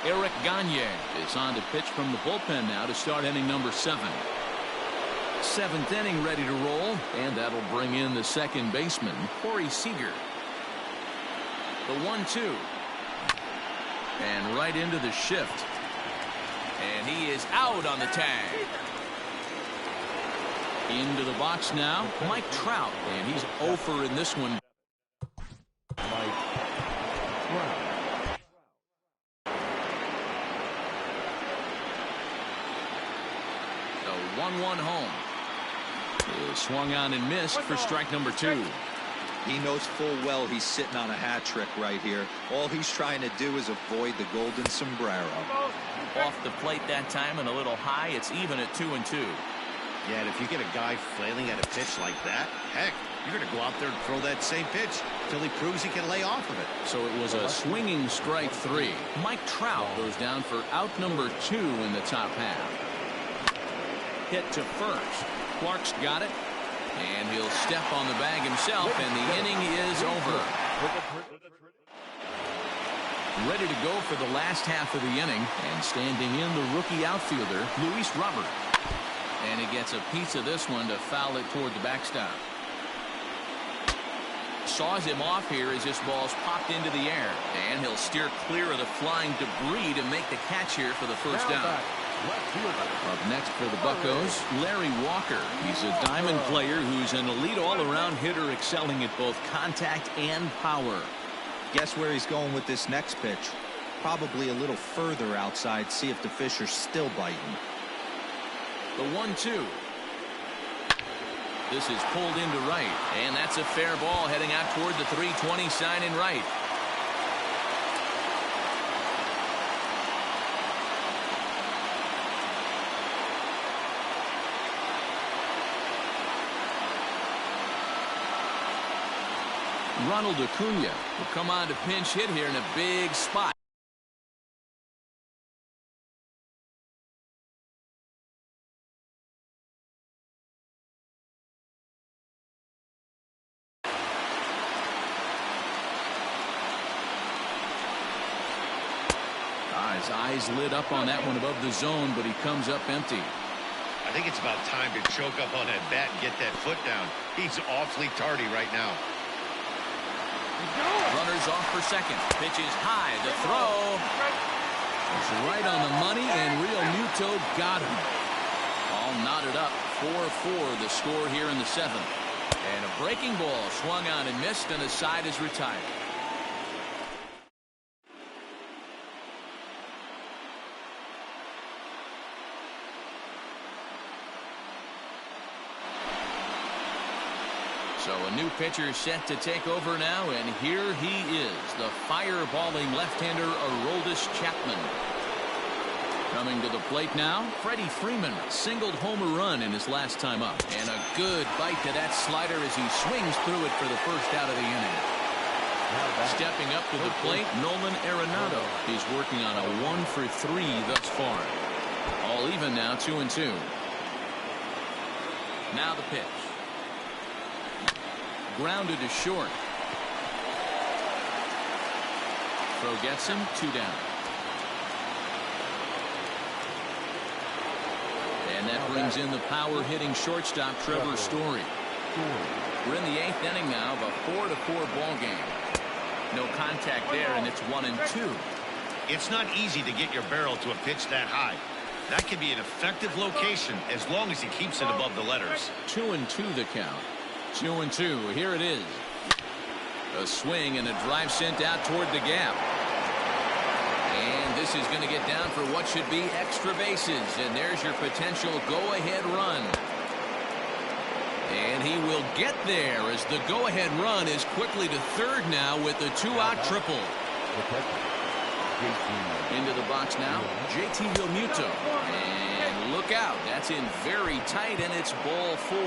Eric Gagne is on to pitch from the bullpen now to start inning number 7. Seventh inning ready to roll, and that'll bring in the second baseman, Corey Seager. The 1-2. And right into the shift. And he is out on the tag. Into the box now, Mike Trout, and he's 0 for in this one. Mike Trout. The 1-1 home. Is swung on and missed for strike number 2. He knows full well he's sitting on a hat trick right here. All he's trying to do is avoid the golden sombrero. Off the plate that time and a little high. It's even at 2-2. Yeah, and if you get a guy flailing at a pitch like that, heck, you're going to go out there and throw that same pitch till he proves he can lay off of it. So it was a swinging strike 3. Mike Trout goes down for out number 2 in the top half. Hit to first. Clark's got it. And he'll step on the bag himself, and the inning is over. Ready to go for the last half of the inning, and standing in the rookie outfielder, Luis Robert. And he gets a piece of this one to foul it toward the backstop. Saws him off here as this ball's popped into the air, and he'll steer clear of the flying debris to make the catch here for the first down. Up next for the Buccos, Larry Walker. He's a diamond player who's an elite all-around hitter, excelling at both contact and power. Guess where he's going with this next pitch? Probably a little further outside, see if the fish are still biting. The 1-2. This is pulled into right, and that's a fair ball heading out toward the 320 sign in right. Ronald Acuna will come on to pinch hit here in a big spot. His eyes lit up on that one above the zone, but he comes up empty. I think it's about time to choke up on that bat and get that foot down. He's awfully tardy right now. Runners off for second. Pitch is high. The throw. It's right on the money, and Real Muto got him. All knotted up. 4-4 the score here in the 7th. And a breaking ball swung on and missed, and the side is retired. So a new pitcher set to take over now, and here he is, the fireballing left-hander Aroldis Chapman. Coming to the plate now, Freddie Freeman singled home a run in his last time up, and a good bite to that slider as he swings through it for the first out of the inning. Stepping up to the plate, Nolan Arenado. He's working on a 1-for-3 thus far. All even now, 2-2. Now the pitch. Grounded to short. Throw gets him, 2 down. And that brings in the power-hitting shortstop Trevor Story. We're in the 8th inning now of a 4-4 ball game. No contact there, and it's 1-2. It's not easy to get your barrel to a pitch that high. That can be an effective location as long as he keeps it above the letters. 2-2 the count. 2-2. Here it is. A swing and a drive sent out toward the gap. And this is going to get down for what should be extra bases. And there's your potential go-ahead run. And he will get there as the go-ahead run is quickly to third now with the 2-out triple. Into the box now, JT Realmuto. And look out. That's in very tight, and it's ball 4.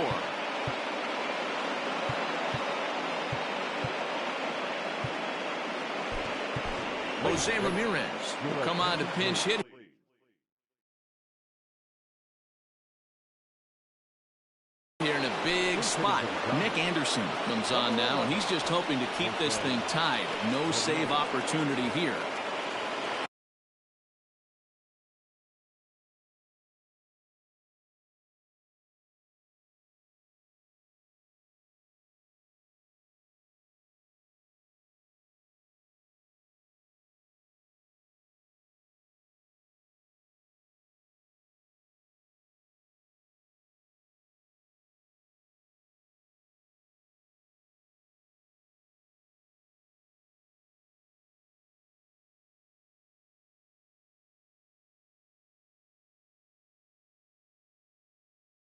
Jose Ramirez will come on to pinch hit. Here in a big spot. Nick Anderson comes on now, and he's just hoping to keep this thing tied. No save opportunity here.